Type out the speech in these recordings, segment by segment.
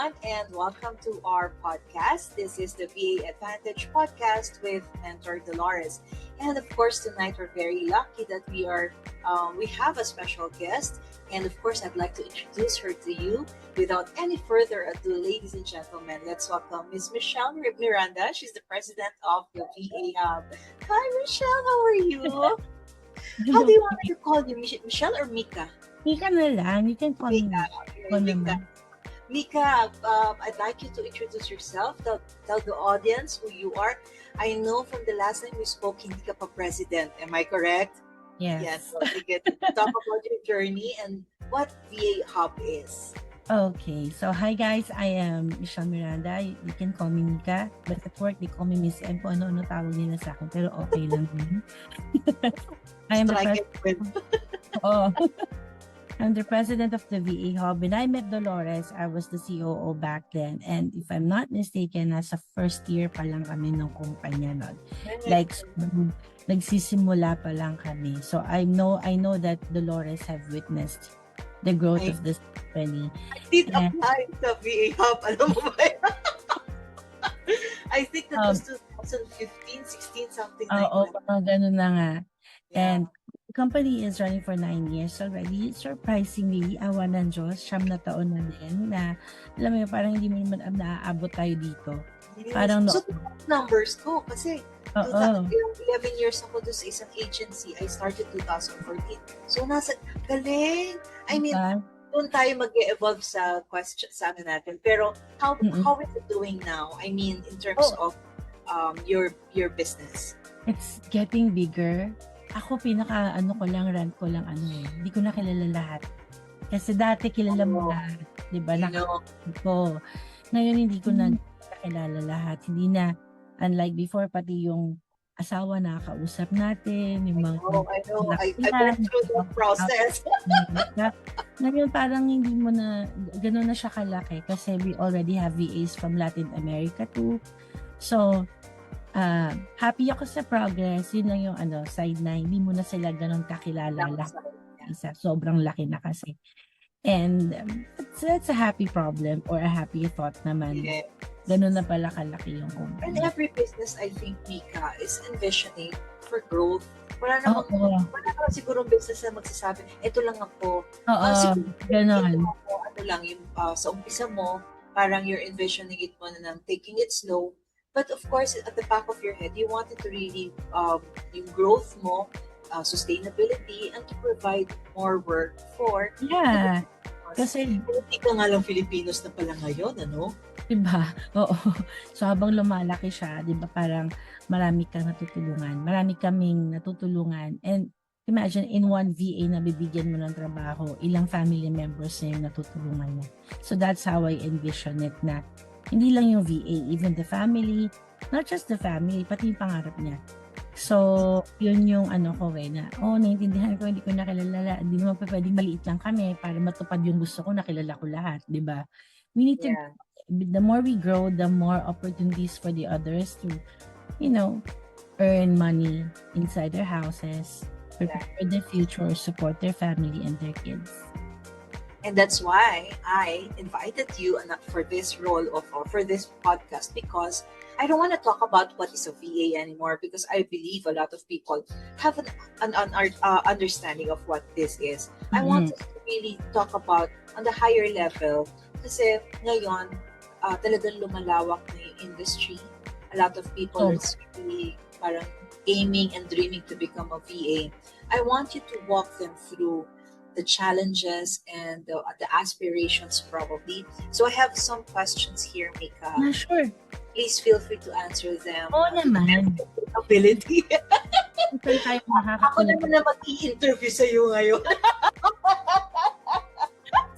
everyone, and welcome to our podcast. This is the VA Advantage podcast with Mentor Dolores, and of course, tonight we're very lucky that we have a special guest, and of course, I'd like to introduce her to you. Without any further ado, ladies and gentlemen, let's welcome Miss Michelle Miranda. She's the president of the VA Hub. Hi, Michelle. How are you? How do you want me to call you, Michelle or Mika? Mika na lang. You can call me Mika. Okay, Mika. Mika, I'd like you to introduce yourself. Tell the audience who you are. I know from the last time we spoke, hindi ka pa president. Am I correct? Yes. So we get to talk about your journey and what VA Hub is. Okay. So, hi guys. I am Michelle Miranda. You can call me Mika. But at work, they call me Miss M. Kung ano-ano tawag nila sa akin. Pero okay lang. I am the president. I'm the president of the VA Hub. When I met Dolores, I was the COO back then. And if I'm not mistaken, nasa first year pa lang kami ng kumpanya nun. Like, nagsisimula pa lang kami. So I know that Dolores have witnessed the growth of this company. I did apply sa VA Hub. Alam mo ba yan? I think that was 2015, 16, something like that. Oo, ganun na nga. Yeah. And the company is running for 9 years already. Surprisingly, awa ng Diyos, 9 na taon na din na, alam mo yun, parang hindi mo naman naaabot tayo dito. Yes. Parang so, numbers ko, kasi 11 years ako doon sa isang agency. I started 2014. So, nasa, galing. I mean, doon tayo mag-evolve sa question sa amin natin. Pero, how is it doing now? I mean, in terms of your business. It's getting bigger. Ako rant ko lang hindi ko na kilala lahat. Kasi dati kilala mo lahat, 'di ba? Ngayon hindi ko na kilala lahat. Hindi na, unlike before, pati yung asawa nakakausap natin, yung mga I know. I went through the process. Ngayon parang hindi mo na gano'n na siya kalaki kasi we already have VAs from Latin America too. So happy ako sa progress. Yun lang yung side na hindi mo na sila ganun kakilala lahat. Isa, sobrang laki na kasi. And that's a happy problem or a happy thought naman. Yes. Ganun na pala kalaki yung company. And every business, I think, Mika, is envisioning for growth. Wala naman siguro business na magsasabi, ito lang ako. Ganun. Sa umpisa mo, parang you're envisioning it mo na taking it slow. But of course, at the back of your head, you wanted to really, yung growth mo, sustainability, and to provide more work for... Yeah. Kasi... Hindi ka nga lang Filipinos na pala ngayon, ano? Diba? Oo. So habang lumalaki siya, diba parang marami kang natutulungan. Marami kaming natutulungan. And imagine, in one VA na bibigyan mo ng trabaho, ilang family members na yung natutulungan mo. So that's how I envision it na hindi lang yung VA, even the family, not just the family, pati yung pangarap niya. So, yun yung ko na, naiintindihan ko, hindi ko nakilala, hindi naman pa pwedeng maliit lang kami para matupad yung gusto ko, nakilala ko lahat, di ba? We need to, the more we grow, the more opportunities for the others to, earn money inside their houses, prepare for the future, support their family and their kids. And that's why I invited you for this role for this podcast, because I don't want to talk about what is a VA anymore, because I believe a lot of people have an understanding of what this is. Mm-hmm. I want us to really talk about on the higher level, kasi ngayon talagang lumalawak na yung industry. A lot of people are really parang aiming and dreaming to become a VA. I want you to walk them through the challenges and the aspirations probably. So I have some questions here, Mika. Sure. Please feel free to answer them. Oo naman. Ability. Ako naman na mag-i-interview sa iyo ngayon.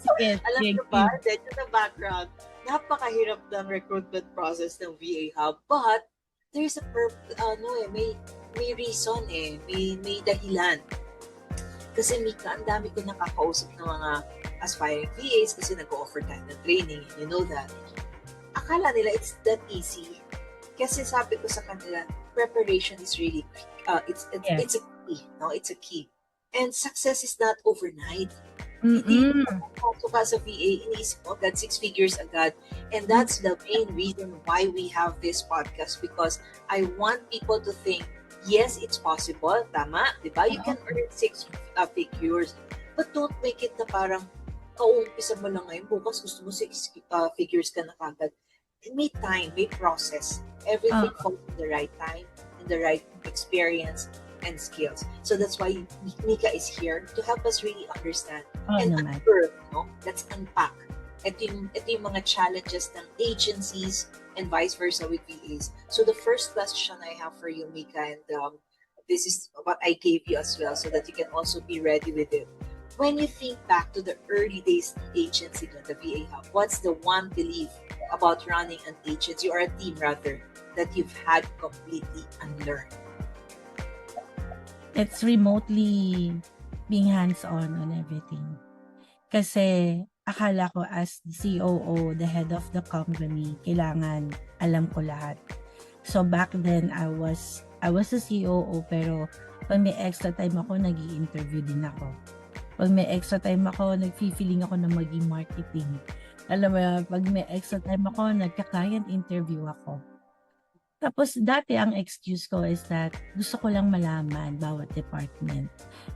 Sige. Alam niyo ba, dito sa background, napakahirap ng recruitment process ng VA Hub, but there's a may reason may dahilan. Kasi Mika, ang dami ko nakakausap ng mga aspiring VAs kasi nag-offer tayo ng training, and you know that. Akala nila it's that easy. Kasi sabi ko sa kanila, preparation is really it's a key, no? It's a key. And success is not overnight. Hindi Mm. pasok ka sa VA, iniisip mo agad 6 figures agad. And that's the main reason why we have this podcast, because I want people to think, yes, it's possible, tama, di ba? You can earn 6 figures, but don't make it na parang kauumpisa mo lang ngayon, bukas gusto mo 6 figures ka na kagad. May time, may process. Everything falls in the right time, in the right experience and skills. So that's why Nika is here to help us really understand and naman. unearth, no? Let's unpack. Ito yung mga challenges ng agencies and vice versa with VAs. So the first question I have for you, Mika, and this is what I gave you as well, so that you can also be ready with it. When you think back to the early days of agency, the VA Hub, what's the one belief about running an agency or a team rather that you've had completely unlearned? It's remotely being hands-on on everything. Kasi akala ko as the COO, the head of the company, kailangan alam ko lahat. So back then, I was a COO, pero pag may extra time ako, nag-i-interview din ako. Pag may extra time ako, nag-feeling ako na maging marketing. Alam mo yun, pag may extra time ako, nagka-client interview ako. Tapos dati ang excuse ko is that gusto ko lang malaman bawat department.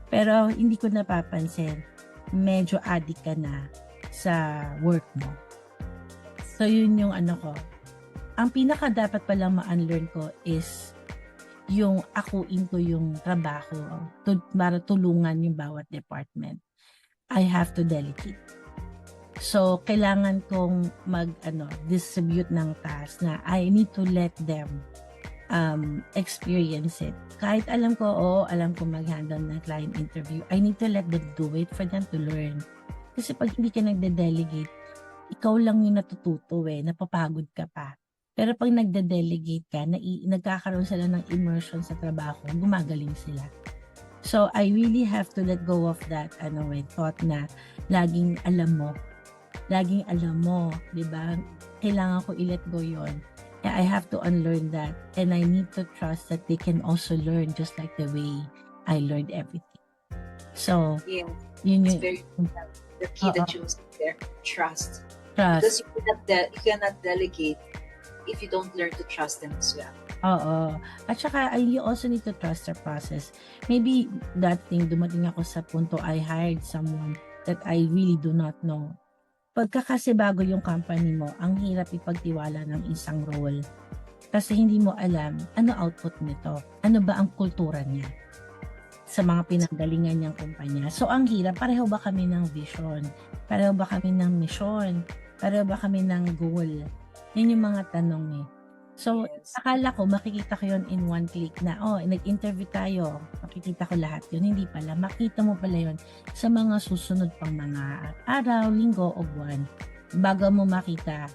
Pero hindi ko napapansin, medyo addict ka na sa work mo. So yun yung ano ko. Ang pinaka dapat palang ma-unlearn ko is yung akuin ko yung trabaho para tulungan yung bawat department. I have to delegate. So, kailangan kong distribute ng task na I need to let them experience it. Kahit alam ko mag-handle ng client interview, I need to let them do it for them to learn. Kasi pag hindi ka nagde-delegate, ikaw lang yung natututo napapagod ka pa. Pero pag nagde-delegate ka, nagkakaroon sila ng immersion sa trabaho, gumagaling sila. So, I really have to let go of that thought na laging alam mo, di ba? Kailangan ko i-let go yon. I have to unlearn that, and I need to trust that they can also learn just like the way I learned everything. So, yeah, yun it's yung very important. The key that you must there, trust. trust. Because you cannot delegate if you don't learn to trust them as well. Oo. At saka, you also need to trust the process. Maybe that thing, dumating ako sa punto, I hired someone that I really do not know. Pagka kasi bago yung company mo, ang hirap ipagtiwala ng isang role. Kasi hindi mo alam, ano output nito? Ano ba ang kultura niya sa mga pinanggalingan niyang kumpanya? So, ang hirap, pareho ba kami ng vision? Pareho ba kami ng mission? Pareho ba kami ng goal? Yun yung mga tanong So, Yes. akala ko, makikita ko yun in one click na, nag-interview tayo, makikita ko lahat yun. Hindi pala, makita mo pala yun sa mga susunod pang mga araw, linggo, o buwan. Bago mo makita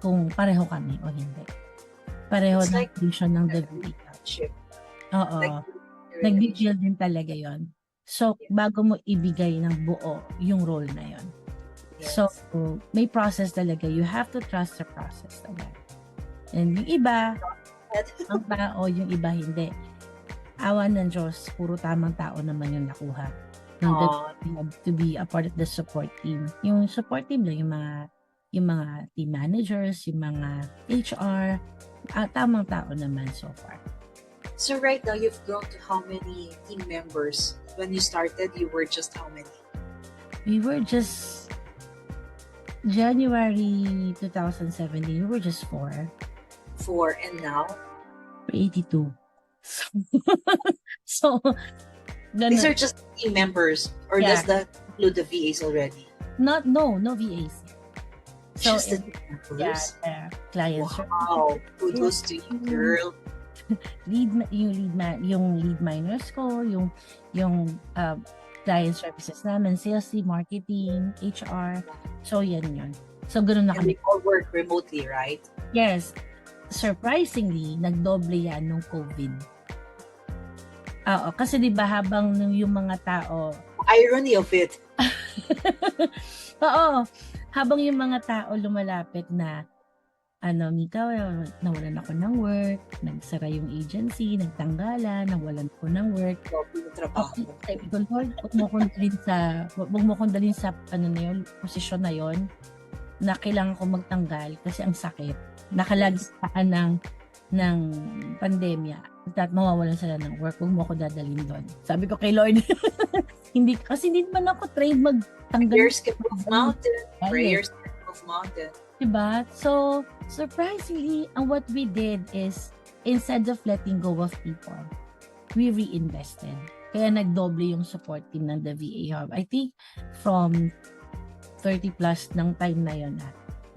kung pareho kami o hindi. Pareho It's ng like vision ng a DevRel. relationship. Oo. Like Nag-build din talaga yon. So, Yeah. bago mo ibigay ng buo yung role na yon. Yes. So, may process talaga. You have to trust the process talaga. And yung iba, ang tao, yung iba hindi. Awa ng Diyos, puro tamang tao naman yung nakuha. To be a part of the support team. Yung support team lang, yung mga team managers, yung mga HR, tamang tao naman so far. So right now, you've grown to how many team members? When you started, you were just how many? We were just, January 2017, we were just 4. 4, and now? 82. So, These are just team members, or does that include the VAs already? no VAs. So, Just the team members? Clients. Wow, kudos to you, girl. Yung lead miners ko, yung client services namin, sales team, marketing, HR. So, yan yun. So, ganun na And kami. we all work remotely, right? Yes. Surprisingly, nagdoble yan nung COVID. Oo, kasi di ba habang yung mga tao... Irony of it. Oo, habang yung mga tao lumalapit na Mika, nawalan ako ng work, nagsara yung agency, nagtanggalan, nawalan ako ng work. Grabe yung trabaho. Sabi ko, Lord, huwag mo kong dalhin sa posisyon na yon na kailangan ko magtanggal kasi ang sakit. Nakalagitnaan ng pandemya. At mawawalan sila ng work, huwag mo ako dadalhin doon. Sabi ko kay Lord, kasi hindi naman ako trained magtanggal. Prayers can move mountain. Prayers can move mountain. Diba? So, surprisingly, what we did is, instead of letting go of people, we reinvested. Kaya nagdoble yung support team ng the VA Hub. I think from 30 plus ng time na yun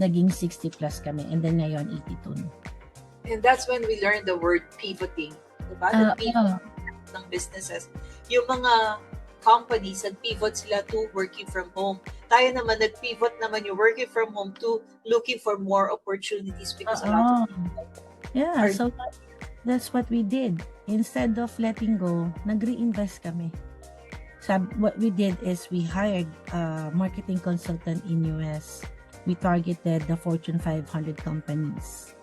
naging 60 plus kami, and then ngayon 82. And that's when we learned the word pivoting. Diba? The pivot ng businesses. Yung mga companies, nag-pivot sila to working from home. Tayo naman, nag-pivot naman yung working from home to looking for more opportunities because a lot of people so that's what we did. Instead of letting go, nag-reinvest kami. What we did is we hired a marketing consultant in US. We targeted the Fortune 500 companies.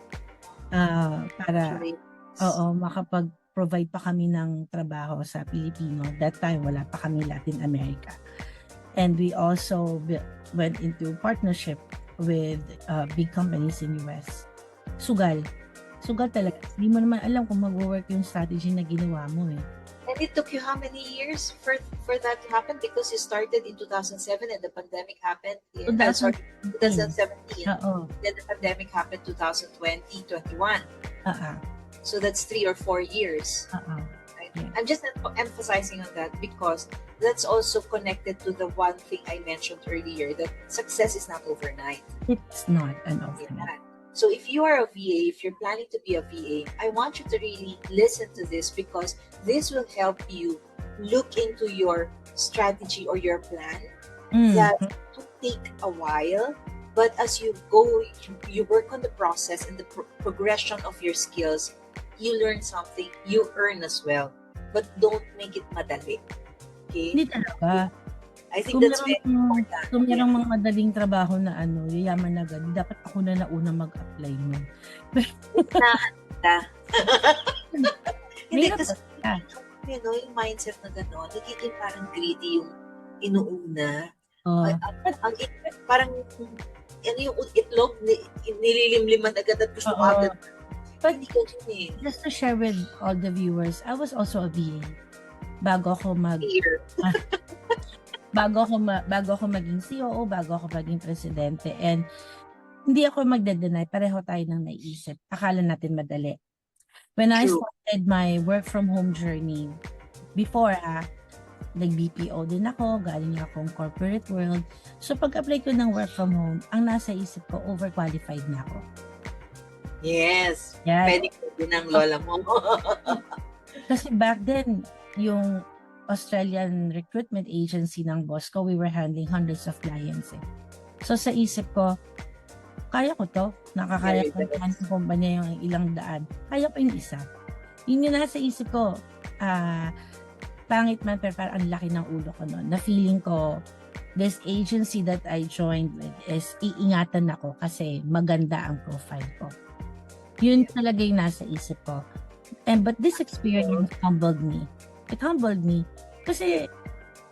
Para makapag-provide pa kami ng trabaho sa Pilipino. That time, wala pa kami Latin America. And we also went into partnership with big companies in US. Sugal talaga. Hindi mo naman alam kung mag-work yung strategy na ginawa mo eh. And it took you how many years for that to happen? Because you started in 2007 and the pandemic happened in 2017. Then the pandemic happened 2020, 21. So that's 3 or 4 years. Right? Yeah. I'm just emphasizing on that because that's also connected to the one thing I mentioned earlier, that success is not overnight. It's not an overnight. So if you are a VA, if you're planning to be a VA, I want you to really listen to this because this will help you look into your strategy or your plan that will take a while. But as you go, you work on the process and the progression of your skills, you learn something, you earn as well. But don't make it madali. Okay? Hindi talaga. I think that's very important. Kung merong mga madaling trabaho na yayaman agad, dapat ako na nauna mag-apply mo. Hindi kasi, yung mindset na gano'n, nagiging parang greedy yung inuuna. Parang, yung itlog, nililimliman agad at gusto agad. But just to share with all the viewers, I was also a VA. Bago ako maging COO, bago ako maging presidente. And hindi ako magde-deny, pareho tayo nang naisip. Akala natin madali. When I started my work from home journey, before nag-BPO din ako, galing akong corporate world. So pag-apply ko ng work from home, ang nasa isip ko, overqualified na ako. Yes. Pwede ko din ang lola mo. Kasi back then, yung Australian recruitment agency ng boss ko, we were handling hundreds of clients eh. So sa isip ko, kaya ko to. Nakakaya ko ng kumpanya yung ilang daan. Kaya pa yung isa. Yun yung nasa isip ko, pangit man, pero parang ang laki ng ulo ko noon. Na feeling ko, this agency that I joined with is iingatan ako kasi maganda ang profile ko. Yun talaga yung nasa isip ko. But this experience humbled me. It humbled me. Kasi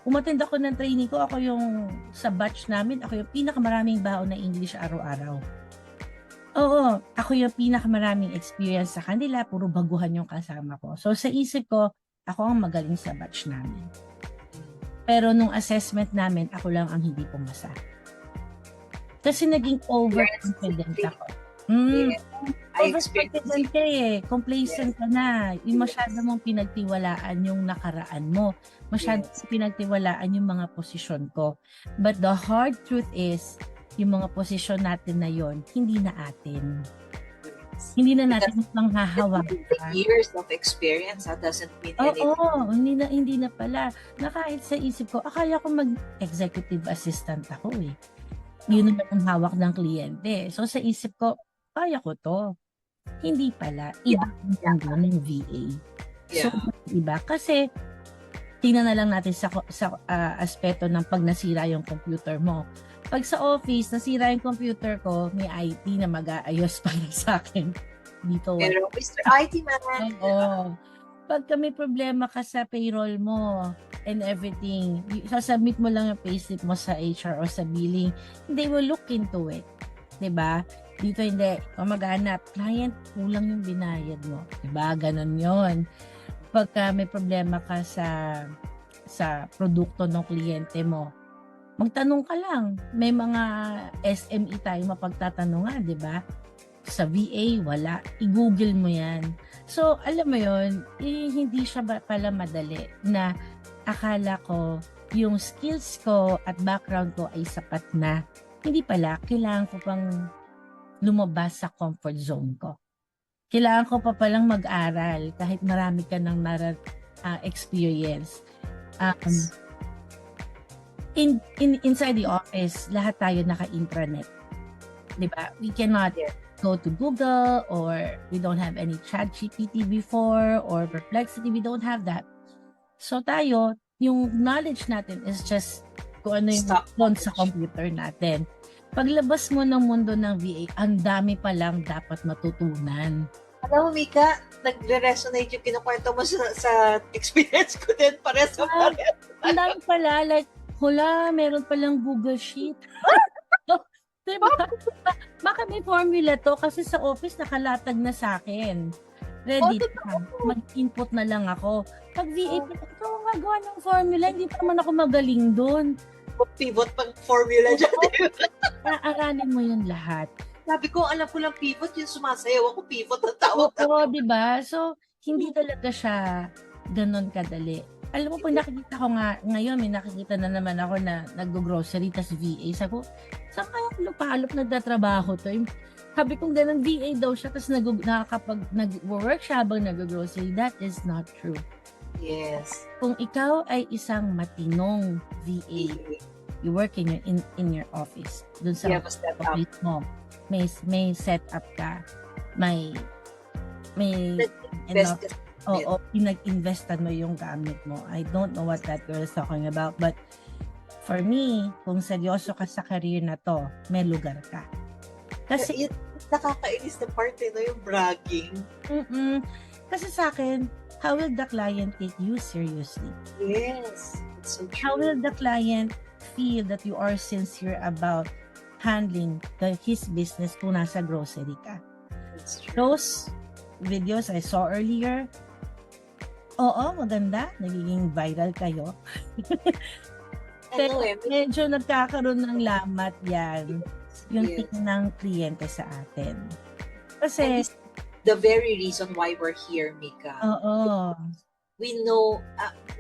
umattend ako ng training ko, ako yung sa batch namin, ako yung pinakamaraming baon na English araw-araw. Oo, ako yung pinakamaraming experience sa kanila, puro baguhan yung kasama ko. So sa isip ko, ako ang magaling sa batch namin. Pero nung assessment namin, ako lang ang hindi pumasa. Kasi naging overconfident ako. Overconfident ka eh. Complacent ka na. Yung masyado mong pinagtiwalaan yung nakaraan mo. Masyado pinagtiwalaan yung mga posisyon ko. But the hard truth is, yung mga posisyon natin na yon hindi na atin. Hindi na natin manghahawakan. Years of experience doesn't mean anything. Oo, hindi na pala. Na kahit sa isip ko, akala ko mag-executive assistant ako eh. Yun naman ang hawak ng kliyente. So sa isip ko, kaya ko to. Hindi pala. Iba ang ng VA. So, iba. Kasi, tingnan na lang natin sa aspeto ng pag nasira yung computer mo. Pag sa office, nasira yung computer ko, may IT na mag-aayos para sa akin. Dito wala. Pero Mr. IT man, Oo. Pagka may problema ka sa payroll mo and everything, sasubmit mo lang yung payslip mo sa HR o sa billing, they will look into it. 'Di ba? Dito hindi, maghanap, client, kulang yung binayad mo. 'Di ba? Ganon 'yon. Pagka may problema ka sa produkto ng kliyente mo, magtanong ka lang. May mga SME tayo mapagtatanungan, 'di ba? Sa VA, wala. I-google mo yan. So, alam mo yon, hindi siya pala madali na akala ko yung skills ko at background ko ay sapat na. Hindi pala, kailangan ko pang lumabas sa comfort zone ko. Kailangan ko pa palang mag-aral kahit marami ka ng experience. Inside the office, lahat tayo naka-intranet. 'Di ba? We cannot go to Google, or we don't have any ChatGPT before, or Perplexity. We don't have that. So tayo, yung knowledge natin is just kung ano yung doon sa computer natin. Paglabas mo ng mundo ng VA, ang dami pa lang dapat matutunan. Alam mo, Mika, nagre-resonate yung kinukwento mo sa experience ko din. Pares sa pares. Ang dami pala, like, hula, meron palang Google Sheet. Diba? Baka may formula to kasi sa office nakalatag na sa akin. Ready na. Mag-input na lang ako. Pag VA, ito magawa ng formula, hindi pa naman ako magaling doon. Pivot pang formula dyan. Aaranin mo yun lahat. Sabi ko, alam ko lang pivot, yung sumasayaw ako, pivot ang tawag. Oo, diba? So, hindi talaga siya ganon kadali. Alam mo, pag nakikita ko nga, ngayon may nakikita na naman ako na nag-grocery, tas VA. Sabi ko, saan kaya lupalop nagtatrabaho to? Sabi ko, ganun, VA daw siya, tas nag-work siya habang nag-grocery. That is not true. Yes. Kung ikaw ay isang matinong VA, you work in your office, dun sa office mo, may setup ka, may oo, pinag-investan mo yung gamit mo. I don't know what that girl is talking about, but for me, kung seryoso ka sa career na to, may lugar ka. Kasi nakakainis na part no, yung bragging. Kasi sa akin, how will the client take you seriously? Yes, it's so true. How will the client feel that you are sincere about handling his business kung nasa grocery ka? That's true. Those videos I saw earlier, oo, maganda. Nagiging viral kayo. Pero medyo nagkakaroon ng lamat yan. Yung tingin ng kliyente sa atin. Kasi the very reason why we're here, Mika. Oo. We know,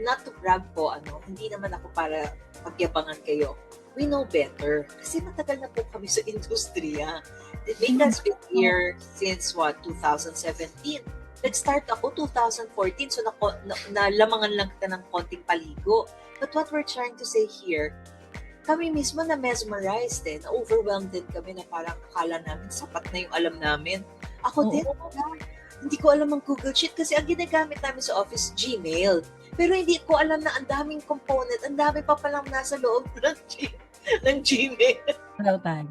not to brag po, hindi naman ako para pagyabangan kayo. We know better. Kasi matagal na po kami sa industriya. Mika's been here since 2017. Nag-start ako 2014, so nalamangan lang kita ng konting paligo. But what we're trying to say here, kami mismo na mesmerized din, overwhelmed din kami na parang akala namin sapat na yung alam namin. Ako din, hindi ko alam ang Google Sheet kasi ang ginagamit namin sa office, Gmail. Pero hindi ko alam na ang daming component, ang dami pa palang nasa loob ng Gmail. Hello tayo.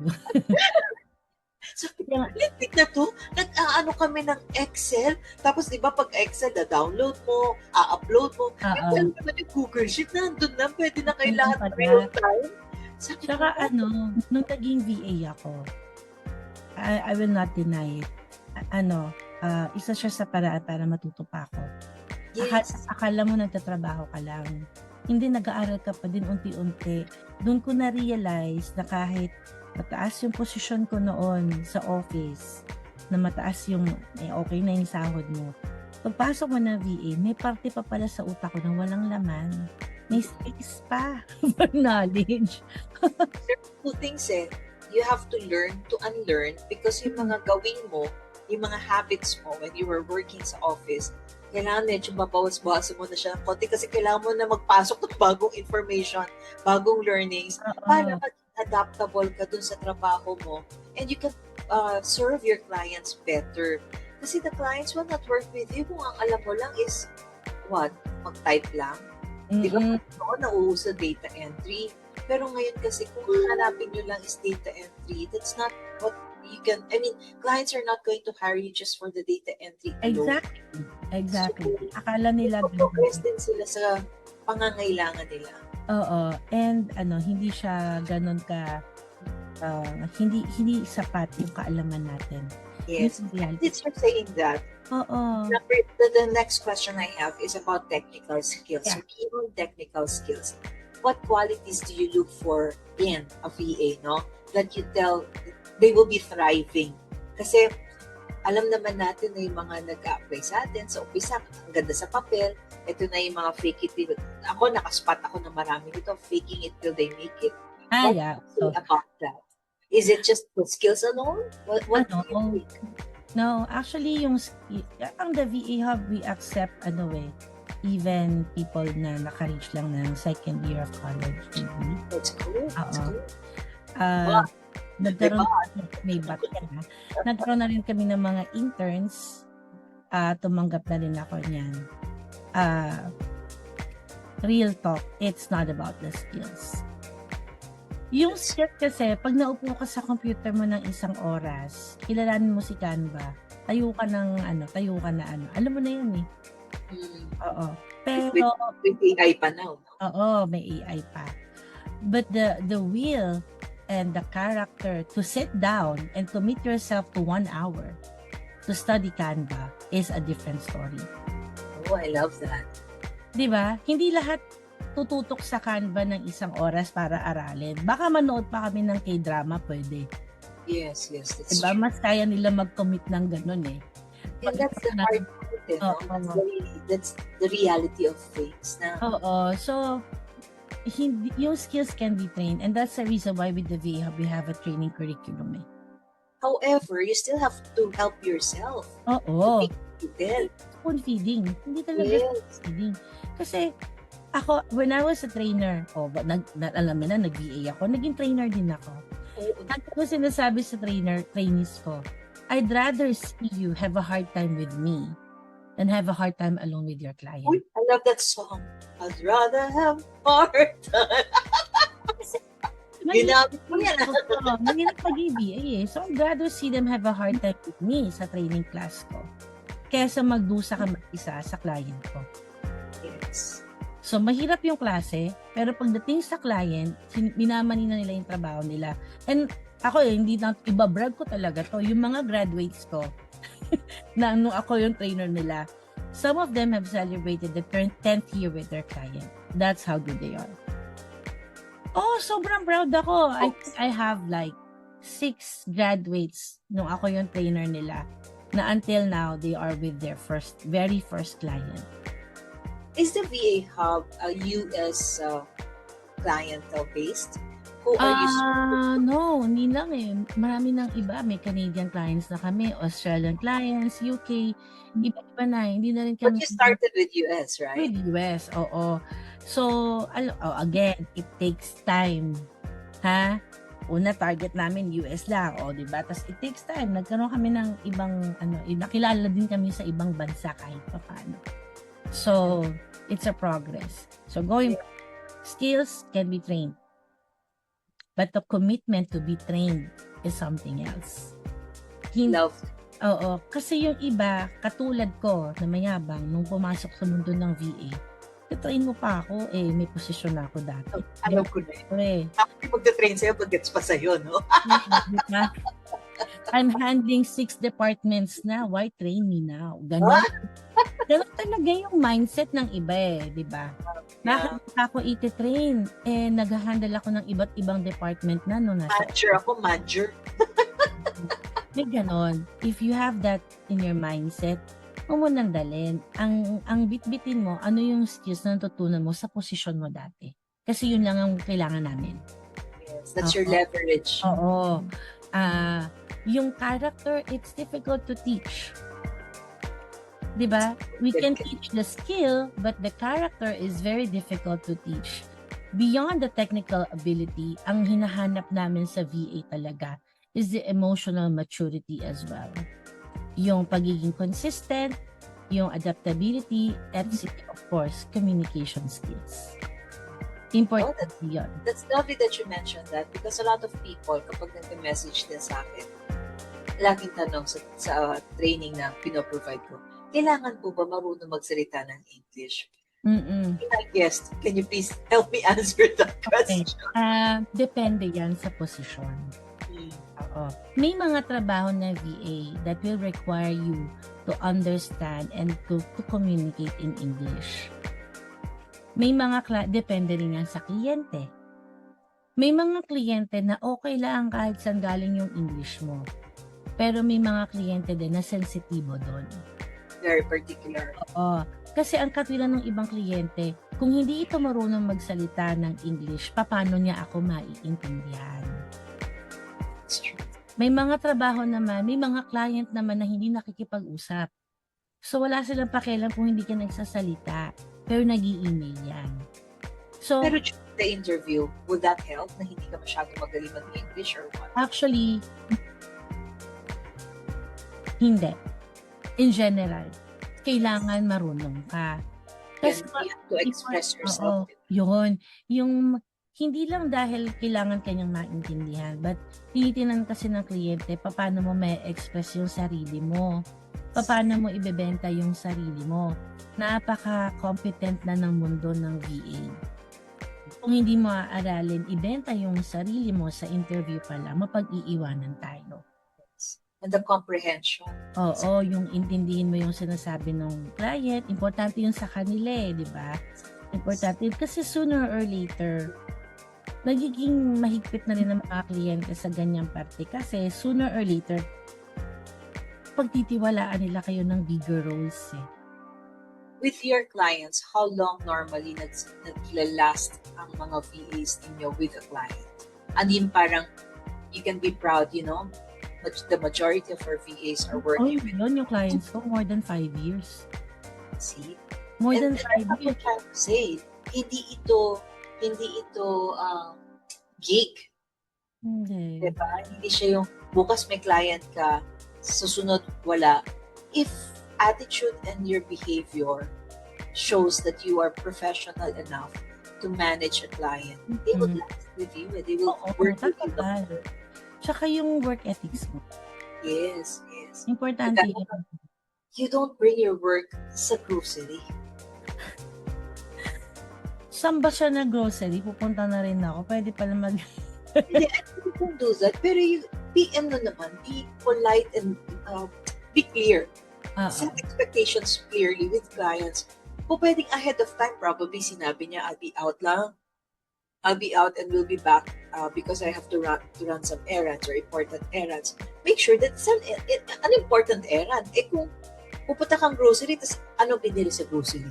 Sabi ko, litik na to. Nag-aano kami ng Excel. Tapos, di ba, pag Excel, na-download mo, upload mo. Pero naman yung Google Sheet, nandun na. Pwede na kayo lahat real time. Saka nung naging VA ako, I will not deny it. Isa siya sa paraan para matuto pa ako. Yes. Akala mo nagtatrabaho ka lang. Hindi, nag-aaral ka pa din unti-unti. Doon ko na-realize na kahit mataas yung posisyon ko noon sa office, na mataas yung, okay na yung sahod mo. Pagpasok mo na VA, may parte pa pala sa utak ko na walang laman. May space pa for knowledge. There are two things you have to learn to unlearn because yung mga gawin mo, yung mga habits mo when you were working sa office, kailangan medyo mabawas-bawasan mo na siya ng konti kasi kailangan mo na magpasok ng bagong information, bagong learnings, para adaptable ka dun sa trabaho mo and you can serve your clients better. Kasi the clients will not work with you kung ang alam mo lang is, mag-type lang, Di ba? Mm. Noon, nauuso data entry. Pero ngayon kasi, kung hanapin nyo lang is data entry, that's not what you can, I mean, clients are not going to hire you just for the data entry alone. Exactly. So, Akala nila progress din sila sa pangangailangan nila. Oo. And hindi siya ganun ka hindi sapat yung kaalaman natin. Yes. Yung reality. Since you're saying that, Oo. the next question I have is about technical skills. Yeah. So, beyond technical skills, what qualities do you look for in a VA, no? That you tell they will be thriving? Kasi alam naman natin na yung mga nag-apply sa atin sa umpisa, ang ganda sa papel, ito na yung mga fake it till, ako nakaspot ako na marami nito, faking it till they make it. What Yeah. do you say about that? Is it just the skills alone? What do you think? No, actually ang the VA Hub, we accept even people na naka-reach lang ng second year of college. That's cool. That's Oo. cool. Nagkaroon may bat ka na. Nagkaroon na rin kami ng mga interns. Tumanggap na rin ako niyan. Real talk, it's not about the skills. Yung skills kasi, pag naupo ka sa computer mo ng isang oras, kilalanin mo si Canva, tayo ka na alam mo na yan eh. Oo. Pero, with AI pa now. Oo, may AI pa. But the will and the character to sit down and commit yourself to 1 hour to study Canva is a different story. Oh, I love that. Diba? Hindi lahat tututok sa Canva ng 1 oras para aralin. Baka manood pa kami ng K-drama, pwede. Yes, that's diba? true. Mas kaya nila mag-commit ng ganun eh. And that's the hard part, that's the reality of things. Oo. So, yung skills can be trained, and that's the reason why with the VA we have a training curriculum. However, you still have to help yourself. Oo. Spoon feeding. Hindi talaga spoon feeding. Kasi ako, when I was a trainer, alam mo na, nag-VA ako, naging trainer din ako. At ako sinasabi sa trainees ko, I'd rather see you have a hard time with me than have a hard time alone with your client. Uy, I love that song. I'd rather have a hard time. Ginamit mo yan. Mahirap mag-VA eh. So, I'd rather see them have a hard time with me sa training class ko kesa magdusa ka mag-isa sa client ko. Yes. So, mahirap yung klase, pero pagdating sa client, minamani na nila yung trabaho nila. And ako hindi na, ibabrag ko talaga to. Yung mga graduates ko, na nung ako yung trainer nila, some of them have celebrated the 10th year with their client. That's how good they are. Oh, sobrang proud ako. I have like 6 graduates nung ako yung trainer nila na until now, they are with their very first client. Is the VA Hub a US client-based? Who are you? No, hindi lang eh. Marami ng iba. May Canadian clients na kami, Australian clients, UK, iba-iba na. Hindi na rin kami. But you started with US, right? With US, oo. So, again, it takes time. Ha? Una, target namin US lang, diba? Tapos it takes time. Nagkaroon kami ng ibang, nakilala din kami sa ibang bansa kahit pa paano. So, it's a progress. So, going back, skills can be trained. But the commitment to be trained is something else. Love. Oo. Kasi yung iba, katulad ko, na mayabang, nung pumasok sa mundo ng VA, train mo pa ako, may posisyon na ako dati. Alam ko na Ako magta-train sa'yo, pag-gets pa sa'yo, no? I'm handling 6 departments na. Why train me now? Ganun talaga yung mindset ng iba di ba? Bakit ako iti-train? Nag-handle ako ng iba't ibang department na nung nasa. Manager. May ganon. If you have that in your mindset, huwag mo nang dalhin. Ang bitbitin mo, ano yung skills na natutunan mo sa posisyon mo dati. Kasi yun lang ang kailangan namin. Yes, that's your leverage. Oo. Yung character, it's difficult to teach. Diba? We can teach the skill, but the character is very difficult to teach. Beyond the technical ability, ang hinahanap namin sa VA talaga is the emotional maturity as well. Yung pagiging consistent, yung adaptability, and of course, communication skills. Important yun. That's lovely that you mentioned that because a lot of people, kapag nag-message din sa akin, laging tanong sa training na pinoprovide ko, kailangan po ba marunong magsalita ng English? My guest, can you please help me answer that question? Depende yan sa posisyon. May mga trabaho na VA that will require you to understand and to communicate in English. May mga depende rin yan sa kliyente. May mga kliyente na okay lang kahit saan galing yung English mo. Pero may mga kliyente din na sensitibo doon. Very particular. Oo. Kasi ang katwiran ng ibang kliyente, kung hindi ito marunong magsalita ng English, paano niya ako maiintindihan? It's true. May mga trabaho naman, may mga client naman na hindi nakikipag-usap. So wala silang pakialam kung hindi ka nagsasalita, pero nag-i-email yan. So, pero during the interview, would that help na hindi ka masyado magaling mag-English or what? Actually, hindi. In general, kailangan marunong ka. Kasi you have to express yourself. Yun. Yung hindi lang dahil kailangan kanyang maintindihan, but tinitingnan kasi ng kliyente, paano mo may express yung sarili mo. Paano mo ibebenta yung sarili mo. Napaka-competent na ng mundo ng VA. Kung hindi mo aaralin, ibenta yung sarili mo sa interview pa lang, mapag-iiwanan tayo. And the comprehension. Oo, yung intindihin mo yung sinasabi ng client, importante yun sa kanila di ba? Importante kasi sooner or later, nagiging mahigpit na rin ang mga kliyente sa ganyang parte kasi sooner or later, pagtitiwalaan nila kayo ng bigger roles With your clients, how long normally naglalast ang mga VAs ninyo with a client? Ano yung parang, you can be proud, the majority of our VAs are working with yung clients ko, more than 5 years. See? More than 5 years. I'm trying to say, hindi ito gig. Hindi. Diba? Hindi siya yung bukas may client ka, susunod wala. If attitude and your behavior shows that you are professional enough to manage a client, they would last with you. They will work with you. Tsaka yung work ethics mo. Yes. Importante yun. You don't bring your work sa grocery. Saan ba siya na grocery? Pupunta na rin ako. Pwede pala Hindi, I don't do that. Pero you, PM na naman. Be polite and be clear. Set expectations clearly with clients. Pwedeng ahead of time, probably sinabi niya, I'll be out and will be back because I have to run some errands or important errands. Make sure that it's an important errand. Kung pupunta kang grocery, tapos ano binili sa grocery?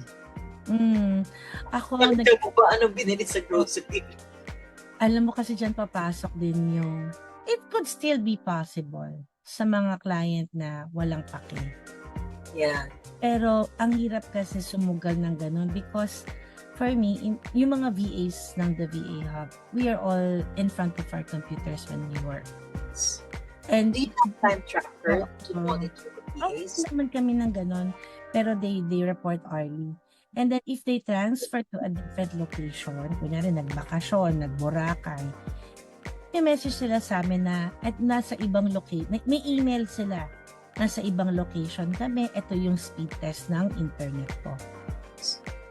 Ako, mo ba anong binili sa grocery? Alam mo kasi dyan papasok din yung, it could still be possible sa mga client na walang pake. Yeah. Pero ang hirap kasi sumugal ng ganun because for me, yung mga VAs ng the VA Hub, we are all in front of our computers when we work. And do you have time tracker to monitor the VAs? Naman kami ng ganun, pero they report early. And then if they transfer to a different location, kunyari nagbakasyon, nagburakay, may message sila sa amin na at nasa ibang location, may email sila, nasa ibang location kami, ito yung speed test ng internet ko.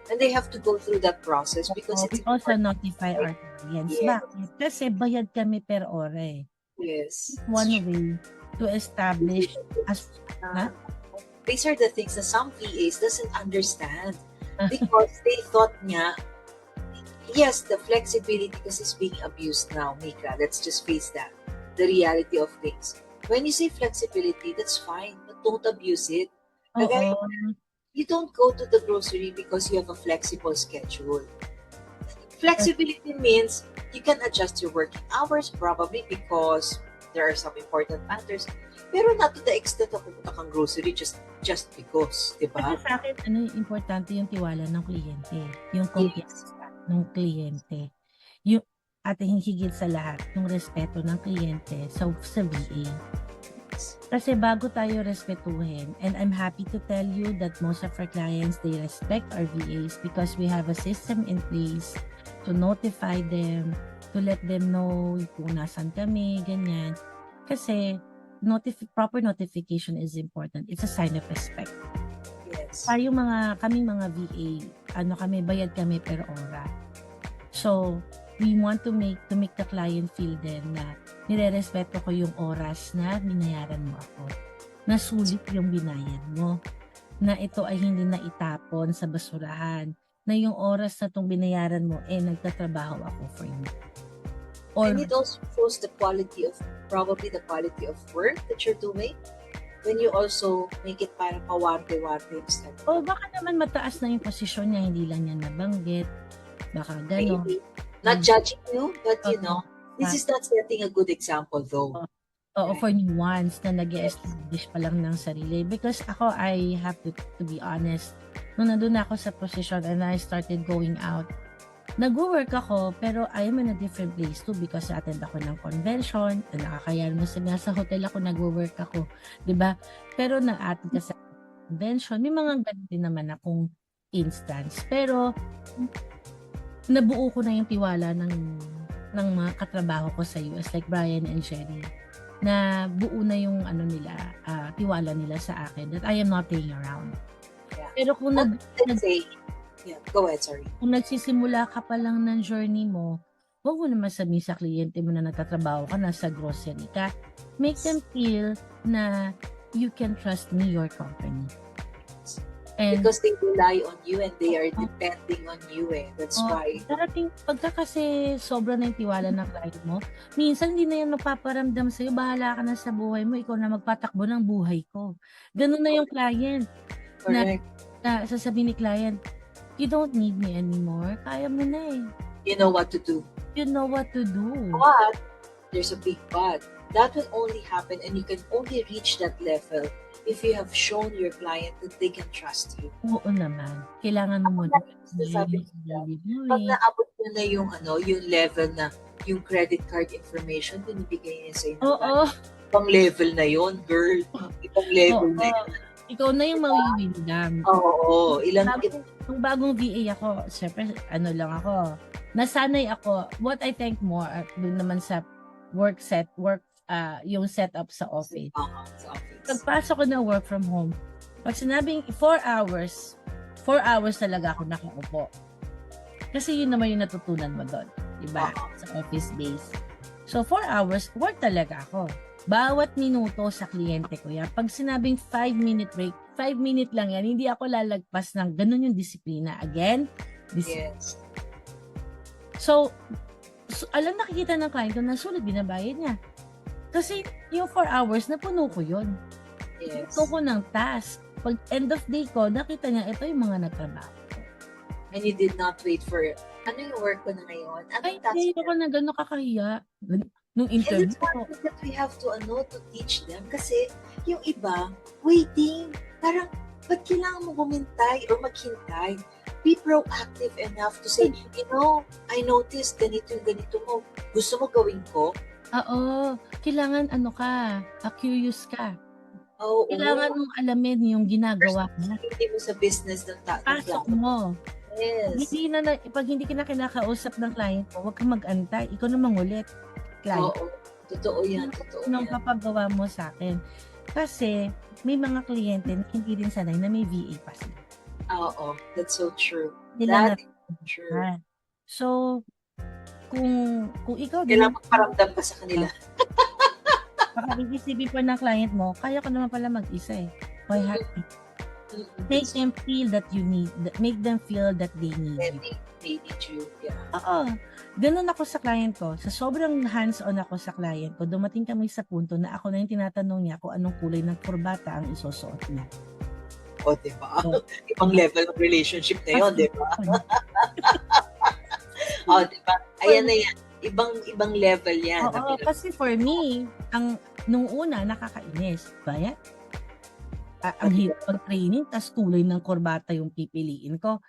And they have to go through that process because we also notify our clients. Yes. Bakit? Kasi bayad kami per ore. Yes. One way to establish these are the things that some VAs doesn't understand because they thought niya, yes, the flexibility because it's being abused now, Mika. Let's just face that. The reality of things. When you say flexibility, that's fine, but don't abuse it. You don't go to the grocery because you have a flexible schedule. Flexibility means you can adjust your working hours probably because there are some important matters. Pero not to the extent na pupunta kang grocery just because, di ba? Kasi sa akin, importante yung tiwala ng kliyente. Yung confiance ng kliyente. Yung at higit sa lahat, yung respeto ng kliyente sa VA. Yes. Kasi bago tayo respetuhin, and I'm happy to tell you that most of our clients, they respect our VAs because we have a system in place to notify them, to let them know kung nasan kami, ganyan. Kasi proper notification is important. It's a sign of respect. Yes. Kaming mga VA, kami, bayad kami per ora. So, we want to make the client feel din na nirerespeto ko yung oras na binayaran mo ako. Na sulit yung binayad mo. Na ito ay hindi na itapon sa basurahan. Na yung oras na itong binayaran mo, nagtatrabaho ako for you. And it also shows probably the quality of work that you're doing. When you also make it parang pawarte-warte instead. Baka naman mataas na yung posisyon niya, hindi lang niya nabanggit. Baka gano'n. Maybe. Not judging you, but this is not setting a good example though. For new ones na nag-establish pa lang ng sarili. Because ako, I have to be honest, nung nandun ako sa position and I started going out, nag-work ako, pero I am in a different place too because attend ako ng convention, nakakayan mo sa hotel ako, nag-work ako, diba? Pero na-attend ka sa convention, may mga ganun din naman akong instance. Pero, nabuo ko na yung tiwala ng mga katrabaho ko sa US, like Brian and Sherry, na buo na yung tiwala nila sa akin, that I am not playing around. Yeah. Pero kung go ahead, sorry. Kung nagsisimula ka pa lang ng journey mo, huwag mo naman sabihin sa kliyente mo na nagtatrabaho ka, nasa grocery ka. Make them feel na you can trust me, your company. And because they rely on you and they are depending on you That's why. Darating, pagka kasi sobra na yung tiwala ng client mo, minsan hindi na yan mapaparamdam sa'yo, bahala ka na sa buhay mo, ikaw na magpatakbo ng buhay ko. Ganun na yung client. Correct. Na sasabihin ni client, you don't need me anymore. Kaya mo na eh. You know what to do. You know what to do. But, there's a big but. That will only happen and you can only reach that level if you have shown your client that they can trust you. Oo naman. Kailangan mo muna. Pag naabot mo na yung level na yung credit card information, binibigay niya sa'yo. Oo. Ibang level na yon, girl. Ibang level na yun. Ikaw na yung mawiwindang. Oo. Nung bagong VA ako, syempre, lang ako. Nasanay ako. What I think more, doon naman sa yung setup sa office. Sa office. Pagpasok ko na work from home, pag sinabing 4 hours talaga ako nakaupo. Kasi yun naman yung natutunan mo doon. Diba? Sa office base. So, 4 hours, work talaga ako. Bawat minuto sa kliyente ko yan. Pag sinabing 5-minute break, 5 minute lang yan. Hindi ako lalagpas ng ganun yung disiplina. Again, yes. So, nakikita ng client ko na sulit binabayad niya. Kasi yung 4 hours, napuno ko yun. Yes. Ito ko ng task. Pag end of day ko, nakita niya, ito yung mga nagtrabaho. And you did not wait for ano yung work ko na ngayon? Ay, hindi ako na gano'n kakahiya. Nung interview and it's one thing that we have to teach them. Kasi yung iba, waiting. Parang, ba't kailangan mo bumintay or maghintay? Be proactive enough to say, I noticed ganito mo. Gusto mo gawin ko? Oo. Kailangan curious ka. Oo. Kailangan mong alamin yung ginagawa mo. Hindi mo sa business ng pasok mo. Yes. Pag hindi ka na kinakausap ng client mo, huwag kang mag-antay. Ikaw na mangulit. Client. Oo. Totoo yan. Nung papagawa mo sa akin. Kasi, may mga kliyente na hindi rin sanay na may VA pa sila. Oo. That's so true. That is true. So, kung ikaw din, kailangan magparamdam ka sa kanila. Baka isipin pa ng client mo, kaya ko naman pala mag-isa eh. Why happy? Make them feel that you need, make them feel that they need you. They need you, yeah. Oo. Ganun ako sa client ko. Sa sobrang hands-on ako sa client ko, dumating kami sa punto na ako na yung tinatanong niya kung anong kulay ng kurbata ang isusuot niya. O, diba? Ibang level of relationship na yun, diba? O, diba? Ayan na yan. Ibang level yan. Oo, kasi for me, nung una, nakakainis. Baya? Ang hirap pag-training, tas kulay ng kurbata yung pipiliin ko.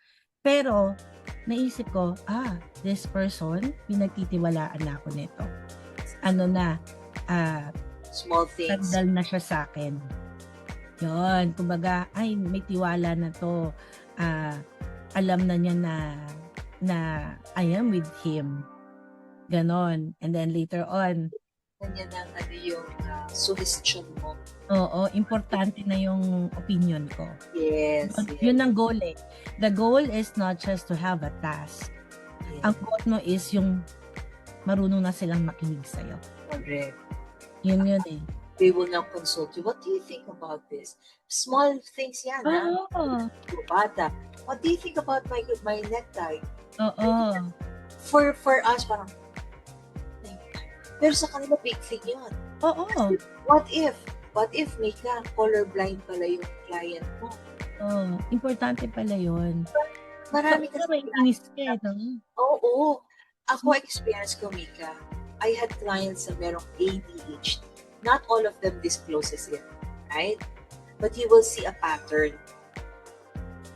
Pero, naisip ko, this person, pinagtitiwalaan na ako nito. Small things. Nagdal na siya sa akin. Yun, kumbaga, ay, may tiwala na to. Alam na niya na I am with him. Ganon. And then later on, Ganyan ang yung suggestion mo. oo, importante na yung opinion ko. Yes. Yun ang goal eh. The goal is not just to have a task. Ang goal mo is yung marunong na silang makinig sa'yo. Correct. Yun eh. They will now consult you. What do you think about this? Small things yan, Oo. Bata. What do you think about my necktie? Oo. For us, parang, pero sa kanila, big thing yun. Oo. What if, Mika, colorblind pala yung client mo? Oo. Importante pala yun. Marami kasi kasi may inis ka, no? Oo. Ako, experience ko, Mika, I had clients na merong ADHD. Not all of them discloses it, right? But you will see a pattern.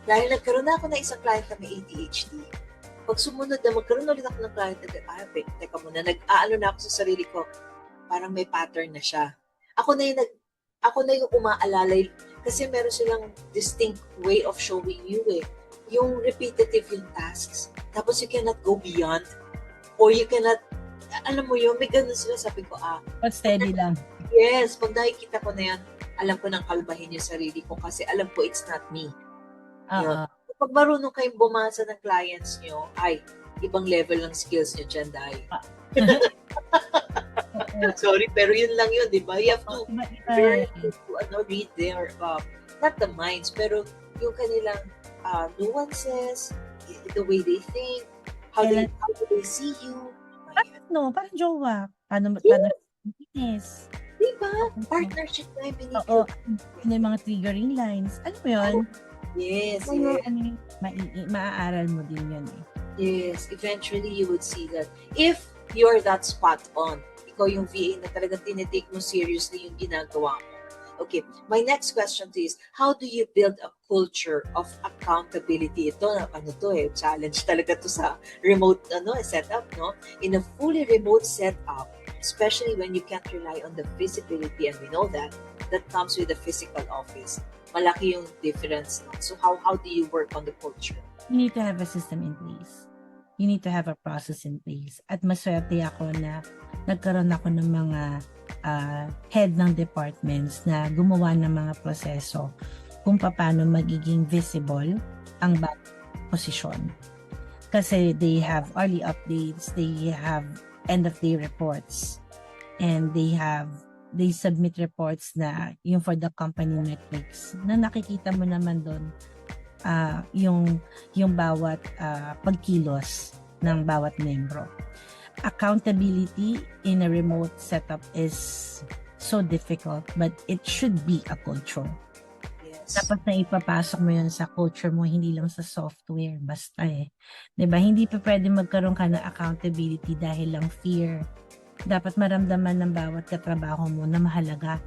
Dahil nagkaroon na ako na isang client na may ADHD, pag sumunod na magkaroon ulit ako ng client na, teka muna, nag-aalo na ako sa sarili ko, parang may pattern na siya. Ako na yung umaalalay, kasi meron silang distinct way of showing you eh. Yung repetitive yung tasks, tapos you cannot go beyond, or you cannot, alam mo yun, may ganun sila, sabi ko, But steady lang. yes, pag nakikita ko na yan, alam ko nang kalbahin yung sarili ko kasi alam ko it's not me. Oo. Pag marunong kayong bumasa ng clients nyo, ay, ibang level ng skills nyo dyan, dahil. Sorry, pero yun lang yun, di ba? You have to learn to read their, not the minds, pero yung kanilang nuances, the way they think, how do they see you. Parang jowa. Paano business? Diba? Partnership na yung binigay. Oo. Yung mga triggering lines. Alam mo yun? Yes, So, yes. maaaral mo din yun eh. Yes, eventually you would see that. If you're that spot on, ikaw yung VA na talagang tinitake mo seriously yung ginagawa mo. Okay, my next question to you is, how do you build a culture of accountability? Ito, challenge talaga to sa remote setup, no? In a fully remote setup, especially when you can't rely on the visibility, and we know that comes with a physical office. Malaki yung difference. No? So how do you work on the culture? You need to have a system in place. You need to have a process in place. At maswerte ako na nagkaroon ako ng mga head ng departments na gumawa ng mga proseso kung paano magiging visible ang bawat posisyon. Kasi they have early updates, they have end-of-day reports, and they submit reports na yung for the company metrics na nakikita mo naman doon yung bawat pagkilos ng bawat membro. Accountability in a remote setup is so difficult, but it should be a culture. Yes. Dapat na ipapasok mo yun sa culture mo, hindi lang sa software, basta eh. 'Di ba? Hindi pa pwede magkaroon ka ng accountability dahil lang fear. Dapat maramdaman ng bawat katrabaho mo na mahalaga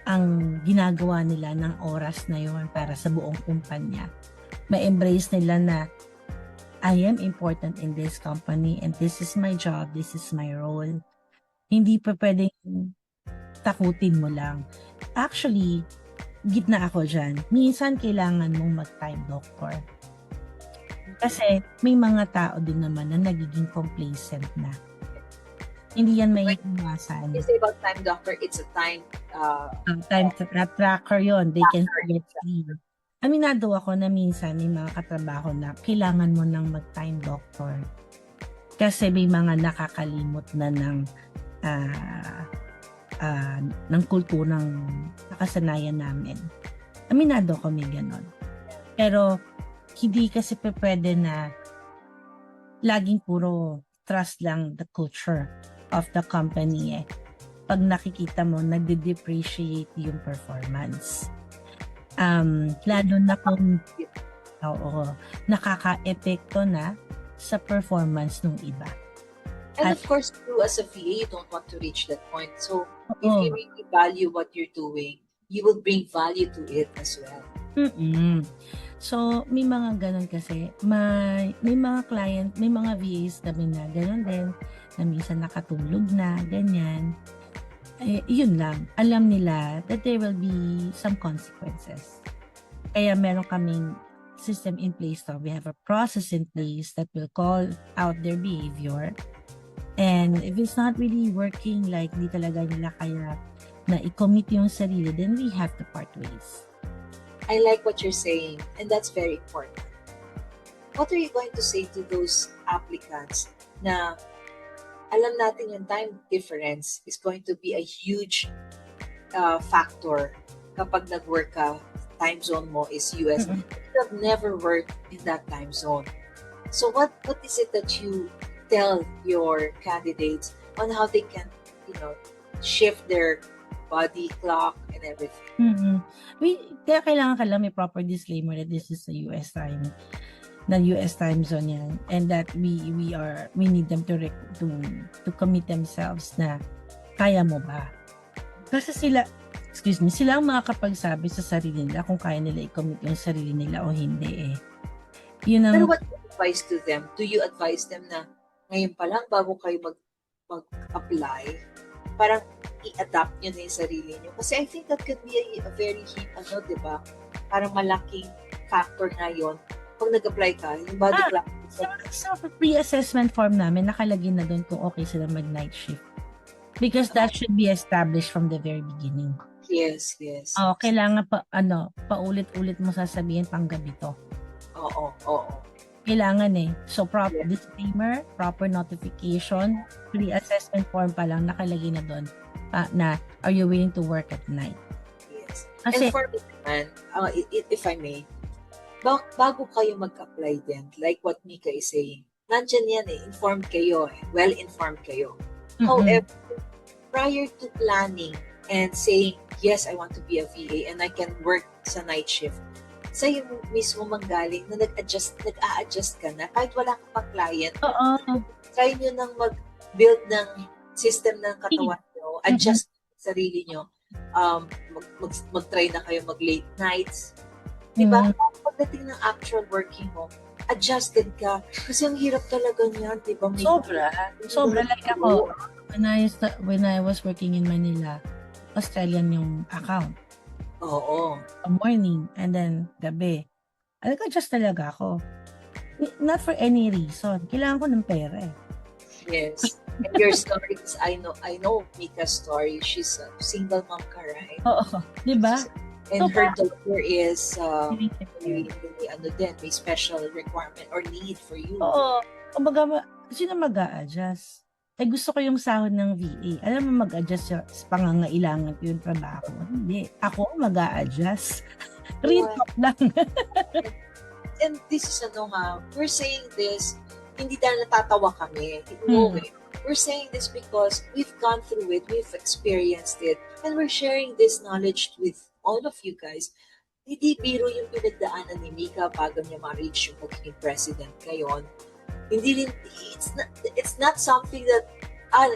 ang ginagawa nila ng oras na yun para sa buong kumpanya. Ma-embrace nila na I am important in this company and this is my job, this is my role. Hindi pa pwedeng takutin mo lang. Actually, gitna ako dyan. Minsan kailangan mong mag-time doctor. Kasi may mga tao din naman na nagiging complacent na. Hindi yan may iwasan. When you say about time doctor, it's a time Time tracker yon. They can get sleep. Aminado ako na minsan may mga katrabaho na kailangan mo nang mag-time doctor. Kasi may mga nakakalimot na ng kulturang nakasanayan namin. Aminado ko may ganon. Pero hindi kasi pwede na laging puro trust lang the culture of the company eh. Pag nakikita mo, nagde-depreciate yung performance. Lalo na kung nakaka-epekto na sa performance ng iba. And of course, you as a VA, you don't want to reach that point. So, if you really value what you're doing, you will bring value to it as well. So, may mga ganun kasi. May mga client, may mga VAs kami na ganun din, na minsan nakatulog na, ganyan. yun lang. Alam nila that there will be some consequences. Kaya meron kaming system in place to. We have a process in place that will call out their behavior. And if it's not really working, like di talaga nila kaya na i-commit yung sarili, then we have to part ways. I like what you're saying, and that's very important. What are you going to say to those applicants na alam natin yung time difference is going to be a huge factor kapag nag-work ka, time zone mo is US. Mm-mm. You have never worked in that time zone. So what is it that you tell your candidates on how they can, shift their body clock and everything? Mm-mm. Kaya kailangan ka lang may proper disclaimer that this is a US time, na US time zone yan, and that we need them to commit themselves na kaya mo ba? Kasi sila ang makakapagsabi sa sarili nila kung kaya nila i-commit yung sarili nila o hindi eh. Yun ang... Pero what do you advise to them? Do you advise them na ngayon pa lang bago kayo mag-apply, parang i-adapt nyo na yung sarili nyo? Kasi I think that could be a very, diba? Parang malaking factor na yun. Pag nag-apply ka, yung body clock. Sa pre-assessment form namin, nakalagay na doon kung okay sila mag-night shift. Because that should be established from the very beginning. Yes. Kailangan paulit-ulit mo sasabihin pang gabi to. Oo. Kailangan eh. So, proper disclaimer, proper notification, pre-assessment form pa lang nakalagay na doon na are you willing to work at night? Yes. Kasi, and for me naman, if I may, bago kayo mag-apply din, like what Mika is saying, nandyan yan eh, informed kayo eh, well-informed kayo. However, prior to planning and saying, yes, I want to be a VA and I can work sa night shift, sa'yo mismo manggaling na nag-a-adjust ka na kahit wala ka pang client. Try nyo nang mag-build ng system ng katawan nyo, adjust sarili nyo, mag-try na kayo mag-late nights. Diba? Pagdating ng actual working mo, adjusted ka. Kasi ang hirap talaga niyan, diba? Sobra. Like ako, when I was working in Manila, Australian yung account. Oo. Morning and then gabi. Adjust talaga ako. Not for any reason. Kailangan ko ng pera eh. Yes. And your story is, I know Mika's story. She's a single mom ka, right? Oo. Diba? And her daughter is may special requirement or need for you. Oo. Kumbaga, sino mag-a-adjust? Gusto ko yung sahod ng VA. Alam mo, mag-adjust sa pangangailangan ko yung trabaho. Hindi. Ako mag-a-adjust. Real talk lang. And this is we're saying this, hindi dahil natatawa kami. No way. We're saying this because we've gone through it, we've experienced it, and we're sharing this knowledge with all of you guys. Hindi biro yung pinagdaanan ni Mika bago niya ma-reach yung pagiging president ngayon. Hindi rin, it's not something that,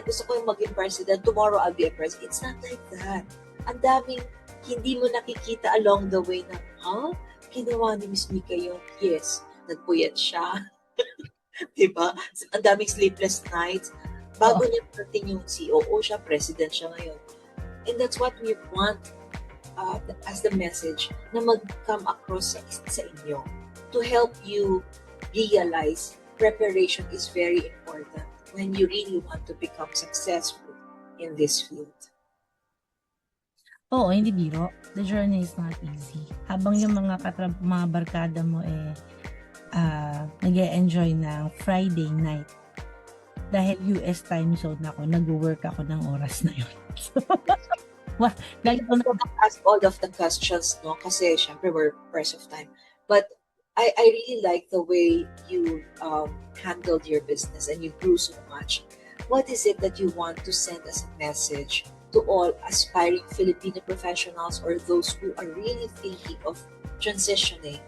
gusto ko yung maging president, tomorrow I'll be a president. It's not like that. Ang daming hindi mo nakikita along the way na, ginawa ni Miss Mika yun. Yes, nagpuyat siya. Diba? Ang daming sleepless nights. Bago niya parating yung COO siya, president siya ngayon. And that's what we want as the message na mag-come across sa inyo to help you realize preparation is very important when you really want to become successful in this field. Oo, hindi biro. The journey is not easy. Habang yung mga barkada mo nag-e-enjoy ng Friday night, dahil US time zone ako, nag-work ako ng oras na yun. I don't ask all of the questions, no? Kasi syempre we're press of time. But I really like the way you handled your business and you grew so much. What is it that you want to send as a message to all aspiring Filipino professionals or those who are really thinking of transitioning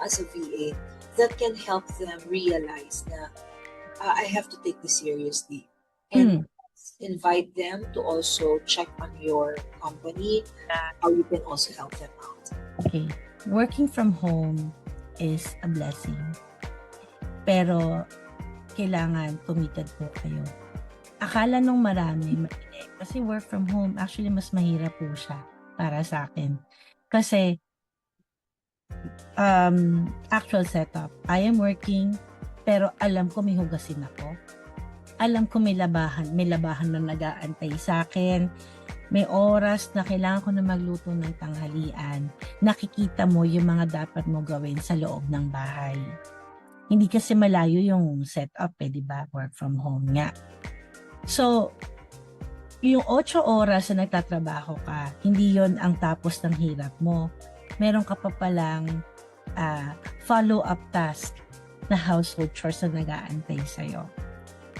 as a VA that can help them realize that I have to take this seriously and invite them to also check on your company, how you can also help them out. Okay. Working from home is a blessing. Pero kailangan committed po kayo. akala nung marami, kasi work from home, actually mas mahirap po siya para sa akin. Kasi, actual setup, I am working, pero alam ko may hugasin ako. Alam ko may labahan na nag-aantay sa akin. May oras na kailangan ko na magluto ng tanghalian. Nakikita mo yung mga dapat mo gawin sa loob ng bahay. Hindi kasi malayo yung setup di ba? Work from home nga. So, yung 8 oras na nagtatrabaho ka, hindi yon ang tapos ng hirap mo. Meron ka pa palang follow-up task na household chores na nag-aantay sa'yo.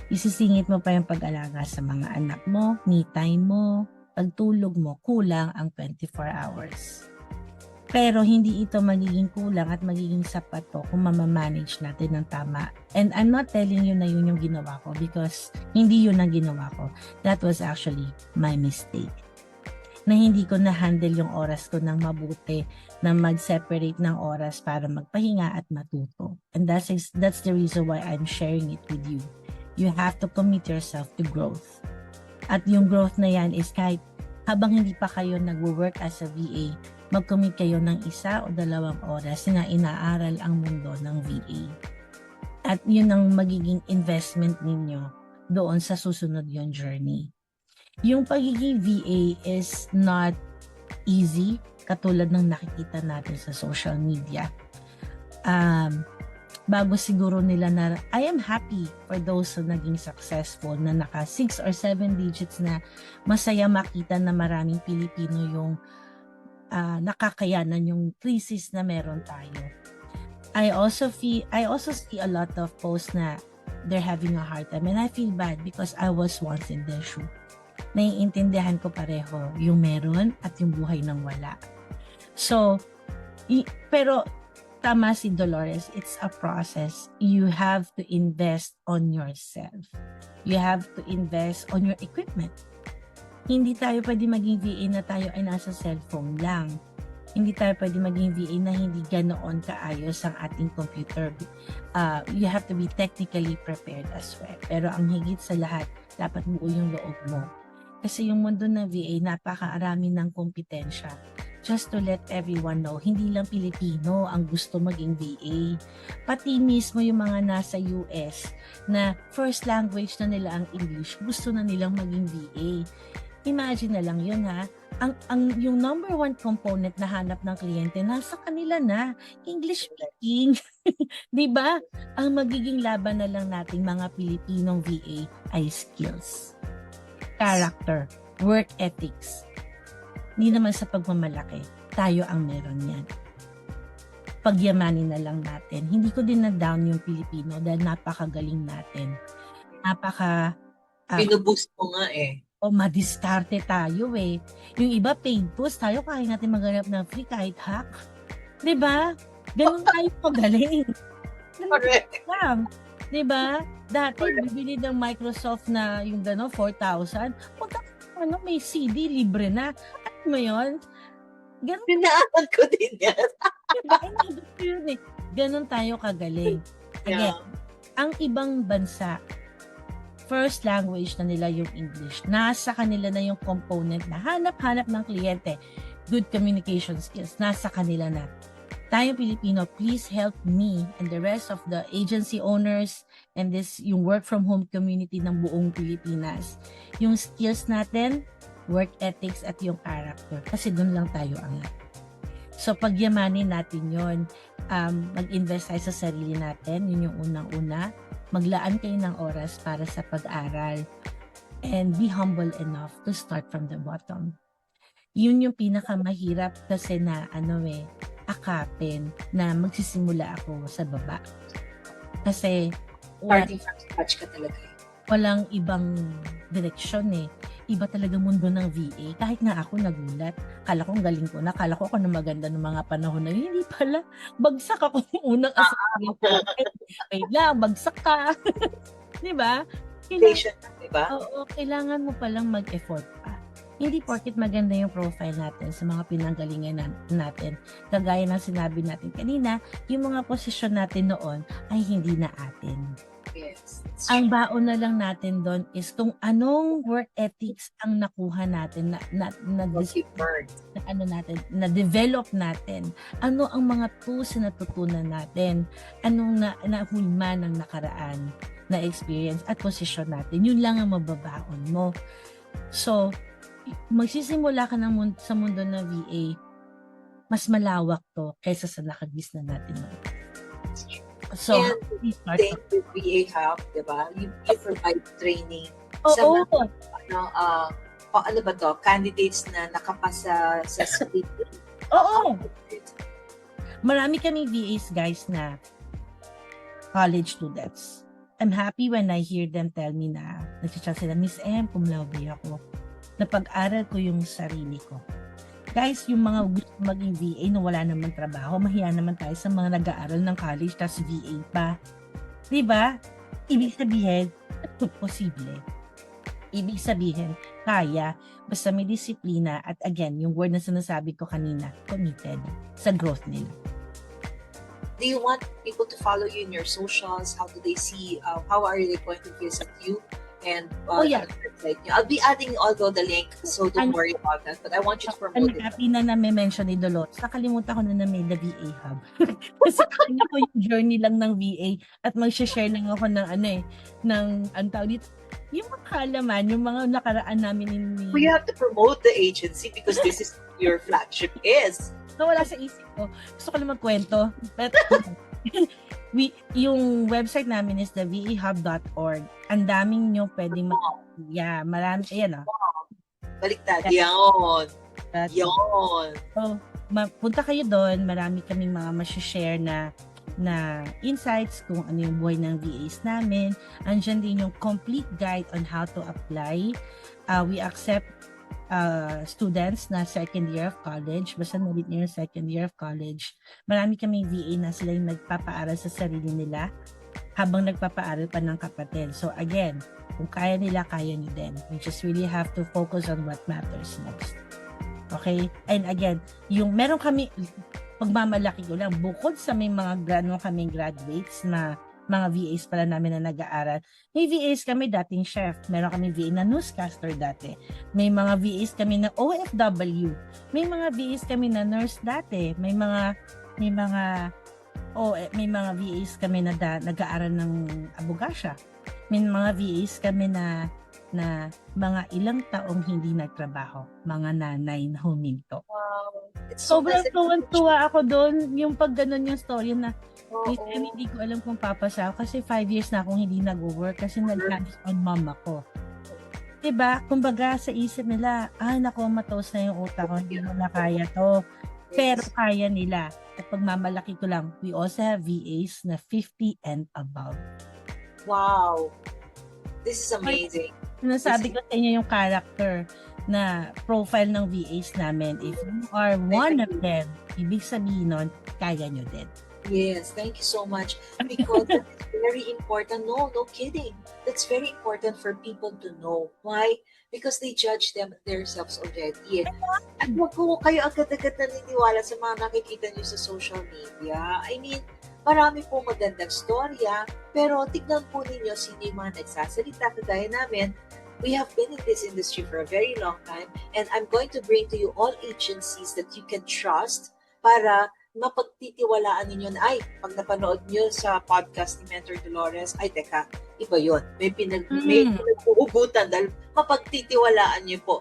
Isisingit mo pa yung pag-alaga sa mga anak mo, me time mo, pagtulog mo, kulang ang 24 hours. Pero hindi ito magiging kulang at magiging sapat to kung mamamanage natin ng tama. And I'm not telling you na yun yung ginawa ko because hindi yun ang ginawa ko. That was actually my mistake. Na hindi ko na-handle yung oras ko ng mabuti, na mag-separate ng oras para magpahinga at matuto. And that's the reason why I'm sharing it with you. You have to commit yourself to growth. At yung growth na yan is kahit habang hindi pa kayo nag-work as a VA, mag-commit kayo ng 1 o 2 oras na inaaral ang mundo ng VA. At yun ang magiging investment ninyo doon sa susunod yung journey. Yung pagiging VA is not easy, katulad ng nakikita natin sa social media. Bago siguro nila na, I am happy for those who naging successful na naka 6 or 7 digits na masaya makita na maraming Pilipino yung nakakayanan yung crisis na meron tayo. I also see a lot of posts na they're having a hard time and I feel bad because I was once in their shoe. Naiintindihan ko pareho yung meron at yung buhay ng wala. So, pero tama si Dolores, it's a process. You have to invest on yourself. You have to invest on your equipment. Hindi tayo pwede maging VA na tayo ay nasa cellphone lang. Hindi tayo pwede maging VA na hindi ganoon kaayos ang ating computer. You have to be technically prepared as well. Pero ang higit sa lahat, dapat buo yung loob mo. Kasi yung mundo ng VA, napakaarami ng kompetensya. Just to let everyone know, hindi lang Pilipino ang gusto maging VA. Pati mismo yung mga nasa US na first language na nila ang English, gusto na nilang maging VA. Imagine na lang yun ha. Yung number 1 component na hanap ng kliyente, nasa kanila na, English speaking. Diba? Ang magiging laban na lang nating mga Pilipinong VA ay skills, character, work ethics. Hindi naman sa pagmamalaki, tayo ang meron yan. Pagyamanin na lang natin. Hindi ko din na-down yung Pilipino dahil napakagaling natin. Binuboost mo nga madiskarte tayo Yung iba paid post, tayo kaya natin maghanap ng free kahit hack. Diba? Ganun tayo pagaling. Correct. Diba? Dati, bibili ng Microsoft na yung 4,000. May CD, libre na. Ano mo yun? Pinaaral ko din yan. Diba? Ganun tayo kagaling. Again, ang ibang bansa, first language na nila yung English. Nasa kanila na yung component na hanap-hanap ng kliyente. Good communication skills. Nasa kanila na. Tayo Pilipino, please help me and the rest of the agency owners and yung work from home community ng buong Pilipinas. Yung skills natin, work ethics at yung character. Kasi doon lang tayo angat. So pagyamanin natin yon, mag-invest tayo sa sarili natin, yun yung unang-una. Maglaan kayo ng oras para sa pag-aral and be humble enough to start from the bottom. Yun yung pinakamahirap kasi na akapin na magsisimula ako sa baba. Kasi starting from scratch ka talaga. Walang ibang direksyon Iba talaga mundo ng VA. Kahit nga ako nagulat. Kala ko galing ko na. Kala ko ako na maganda ng mga panahon na yun. Hindi pala. Bagsak ako unang asabi ko. Wait lang, bagsak ka. Diba? Oo, kailangan mo palang mag-effort pa. Hindi porket maganda yung profile natin sa mga pinanggalingan natin. Kagaya ng sinabi natin kanina, yung mga posisyon natin noon ay hindi na atin. Yes. Ang baon na lang natin doon is kung anong work ethics ang nakuha natin na develop natin. Ano ang mga tools na natutunan natin? Anong nahulma ng nakaraan na experience at posisyon natin? Yun lang ang mababaon mo. So, magsisimula ka sa mundo ng VA, mas malawak to kaysa sa nakagis na natin. So, and thank you, VA Hub, diba? You provide training sa mga, ano ba to, candidates na nakapasa sa state. Oo. Marami kami VAs, guys, na college students. I'm happy when I hear them tell me na nag-chat sila, Miss M, cum laude ako. Napag-aral ko yung sarili ko. Guys, yung mga gusto maging VA na wala naman trabaho, mahiya naman tayo sa mga nag-aaral ng college tas VA pa. Diba? Ibig sabihin, posible. Ibig sabihin, kaya, basta may disiplina at again, yung word na sinasabi ko kanina, committed sa growth nila. Do you want people to follow you in your socials? How do they see, how are they going to visit you? And yeah. I'll be adding although the link, so don't worry about that. But I want you to promote it. I'm happy na mention ni Dolores. Nakalimutan ko na may the VA Hub. Kasi kanya ko yung journey lang ng VA at mag-share lang ako ng ang tawag dito, yung mga kaalaman, yung mga nakaraan namin We have to promote the agency because this is your flagship is. Wala sa isip ko. Gusto ko lang magkwento. But yung website namin is thevahub.org. Ang daming nyo pwedeng marami. Ayan Baliktad. Yan. So, punta kayo doon. Marami kaming mga masishare na insights kung ano yung buhay ng VAs namin. Andyan din yung complete guide on how to apply. We accept students na second year of college, basta nalit niya yung second year of college. Marami kaming VA na sila yung nagpapaaral sa sarili nila habang nagpapaaral pa ng kapatid. So again, kung kaya nila, kaya nyo din. We just really have to focus on what matters most. Okay? And again, yung meron kami, pagmamalaki ko lang, bukod sa may mga kaming graduates na mga VAs pala namin na nag-aaral. May VAs kami dating chef. Meron kami VA na newscaster dati. May mga VAs kami na OFW. May mga VAs kami na nurse dati. May mga VAs kami na nag-aaral ng abogasya. May mga VAs kami na mga ilang taong hindi nagtrabaho. Mga nanay na huminto. Wow. Sobrang tuwan-tuwa ako doon. Yung pag ganun yung story na hindi ko alam kung papasa ako kasi 5 years na akong hindi nag-work kasi nag-hands-on mom ako. Diba? Kumbaga sa isip nila, naku, matos na yung utak ko, hindi mo na kaya to. Pero kaya nila. At pagmamalaki ko lang, we also have VAs na 50 and above. Wow. This is amazing. Sinasabi ko sa inyo yung character na profile ng VAs namin. If you are one of them, ibig sabihin nun, kaya nyo din. Yes, thank you so much. Because it's very important. No kidding. That's very important for people to know. Why? Because they judge themselves already. At wag ko kayo agad-agad naniniwala sa mga nakikita nyo sa social media. I mean, marami po magandang storya, pero tignan po ninyo sino yung mga nagsasalita kagaya namin. We have been in this industry for a very long time, and I'm going to bring to you all agencies that you can trust para mapagtitiwalaan ninyo na, pag napanood nyo sa podcast ni Mentor Dolores, teka, iba yun. May pinagpuhugutan dahil mapagtitiwalaan nyo po.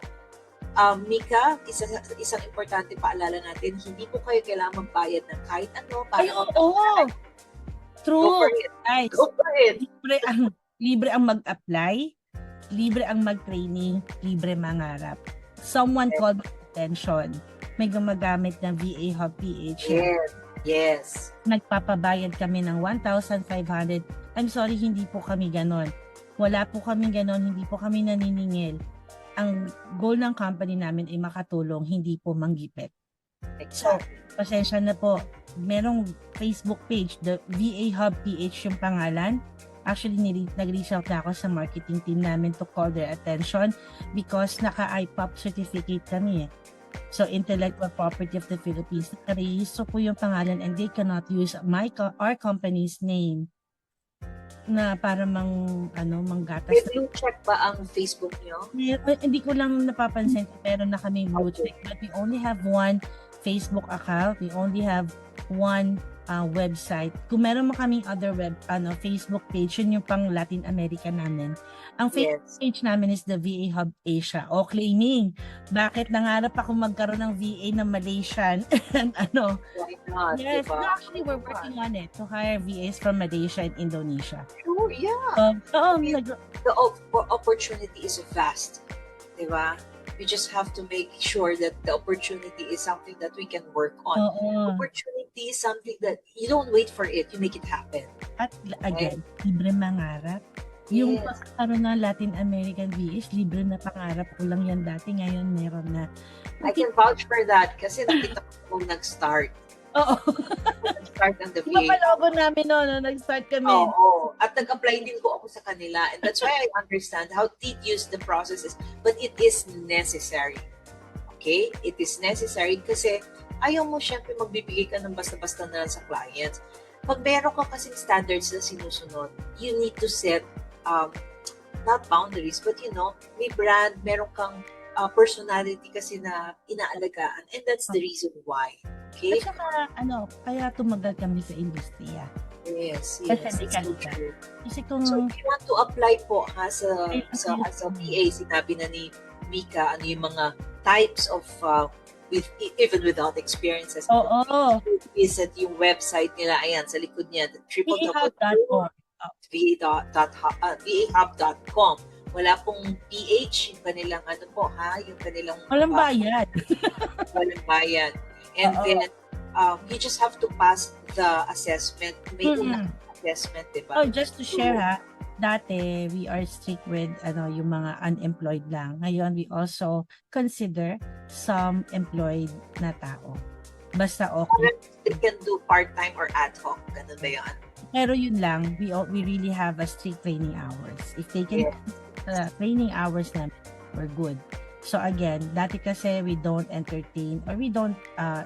Mika, isang importante paalala natin, hindi po kayo kailangan magbayad ng kahit ano. True. Go for it. Guys, go for it. Libre ang mag-apply, libre ang mag-training, libre mangarap. Someone called my attention. May gumagamit ng VA Hub PH. Yes. Nagpapabayad kami ng 1,500. I'm sorry, hindi po kami ganon. Wala po kami ganon, hindi po kami naniningil. Ang goal ng company namin ay makatulong, hindi po manggipit. Exactly. So, pasensya na po. Merong Facebook page, the VA Hub PH yung pangalan. Actually, nag-reach out na ako sa marketing team namin to call their attention because naka-IPOP certificate kami. So, Intellectual Property of the Philippines. Nakarehistro po yung pangalan and they cannot use our company's name na para manggatas. May blue check ba ang Facebook nyo? Hindi ko lang napapansin pero na kami blue Okay. check, but we only have one Facebook account, we only have one website. Kung meron mo kaming other Facebook page, yun yung pang Latin America namin. Ang Facebook Yes. page namin is the VA Hub Asia. O claiming, bakit nangarap ako magkaroon ng VA na Malaysian? And Why not? yes, Diba? no, actually we're working on it to hire VAs from Malaysia and Indonesia. Sure, yeah. The opportunity is vast. Diba? We just have to make sure that the opportunity is something that we can work on. Opportunity is something that you don't wait for it, you make it happen. At again, libre mangarap. Yung Yes. pagkakaroon ng Latin American VAs, libre na pangarap ko lang yan dati. Ngayon, meron na. I can vouch for that kasi nakita ko kung nag-start. Oo. Nag-start ang the Diba VA. palogo namin no, nag-start kami. Oo. At nag-apply din po ako sa kanila. And that's why I understand how tedious the process is. But it is necessary. Okay? It is necessary kasi ayaw mo syempre magbibigay ka ng basta-basta na lang sa clients. Pag meron ka kasing standards na sinusunod, you need to set not boundaries, but may brand, meron kang personality kasi na inaalagaan. And that's the reason why. Okay? At saka, kaya tumagal kami sa industriya. Yes. Kasi It's so ka. true. Kasi kung... So, if you want to apply po as a VA, sinabi na ni Mika, ano yung mga types of, even without experiences. Oo. Visit yung website nila. Ayan, sa likod niya, VAHub.org. vahub.com. Wala pong PH, yung kanilang yung kanilang... Walang bayad. Walang bayad. And then, you just have to pass the assessment. May unang assessment, diba? Oh, just to share dati we are strict with yung mga unemployed lang. Ngayon we also consider some employed na tao. Basta okay. It can do part-time or ad hoc. Ganun ba yan? Pero yun lang, we really have a strict training hours. If they can training hours namin, we're good. So again, dati kasi we don't entertain or we don't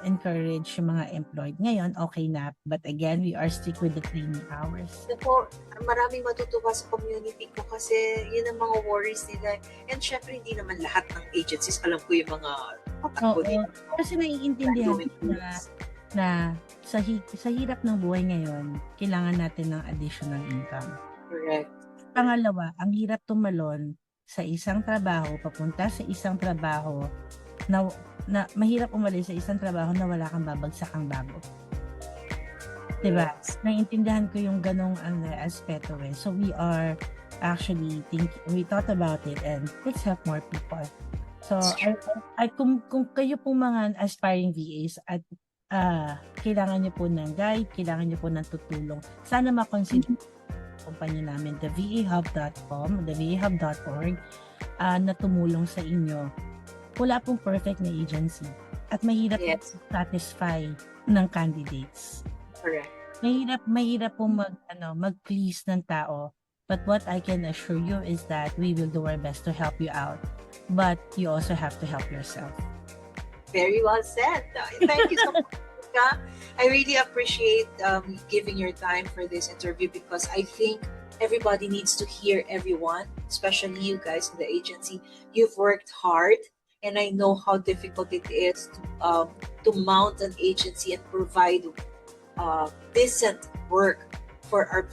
encourage yung mga employed. Ngayon, okay na. But again, we are strict with the training hours. Ako, maraming matutuwa sa community ko kasi yun ang mga worries nila. And syempre, hindi naman lahat ng agencies, alam ko yung mga patakbo nila. Kasi naiintindihan na sa hirap ng buhay ngayon, kailangan natin ng additional income. Correct. Pangalawa, ang hirap tumalon sa isang trabaho, papunta sa isang trabaho na mahirap umalis sa isang trabaho na wala kang babagsakang bago. Diba? Naiintindihan ko yung ganong aspeto eh. So we are actually we thought about it and let's help more people. So kung kayo pong mga aspiring VAs at kailangan nyo po ng guide, kailangan nyo po ng tutulong, sana makonsider kumpanya namin, the vahub.com, the vahub.org, na tumulong sa inyo. Wala pong perfect na agency at mahirap satisfy ng candidates. Correct. Mahirap pong mag-please ng tao. But what I can assure you is that we will do our best to help you out. But you also have to help yourself. Very well said. Thank you so much. I really appreciate giving your time for this interview because I think everybody needs to hear everyone, especially you guys in the agency. You've worked hard, and I know how difficult it is to mount an agency and provide decent work for our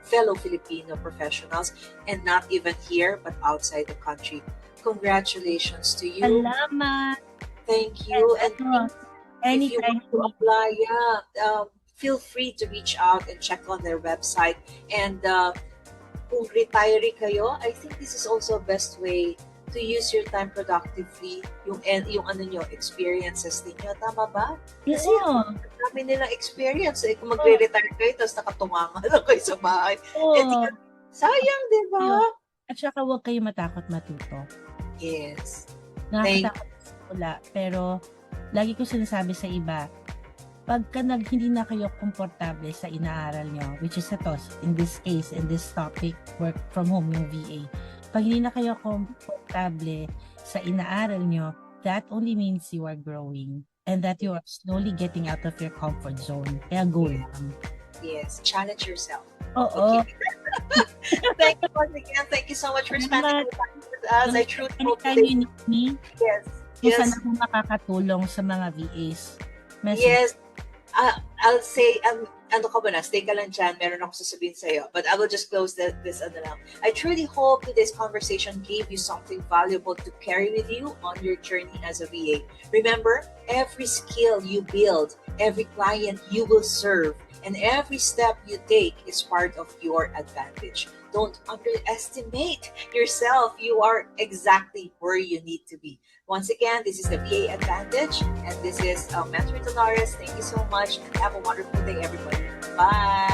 fellow Filipino professionals, and not even here but outside the country. Congratulations to you. Salamat. Thank you. And if you want to apply, feel free to reach out and check on their website. And kung retiree kayo, I think this is also a best way to use your time productively. Yung experiences ninyo. Tama ba? Kasi dami nilang experience. Kung magre-retire kayo, tapos nakatunganga lang kayo sa bahay. Sayang, di ba? At saka huwag kayo matakot matuto. Yes. Nakakatakot wala. Pero lagi ko sinasabi sa iba, pagka hindi na kayo komportable sa inaaral nyo, which is ito, in this case, in this topic, work from home, yung VA, pag hindi na kayo komportable sa inaaral nyo, that only means you are growing and that you are slowly getting out of your comfort zone. Kaya go lang. Yes, challenge yourself. Oo. Okay. Thank you once again. Thank you so much for spending Salamat. your time with us. I truly hope Anytime today. you need me, Yes. kung Yes. saan ako makakatulong sa mga VAs. Message. Yes. I'll say, ano ka ba na? Stay ka lang dyan. Meron ako sasabihin sa'yo. But I will just close this ano lang. I truly hope today's conversation gave you something valuable to carry with you on your journey as a VA. Remember, every skill you build, every client you will serve, and every step you take is part of your advantage. Don't underestimate yourself. You are exactly where you need to be. Once again, this is the VA Advantage, and this is Mentor Dolores. Thank you so much, and have a wonderful day, everybody. Bye.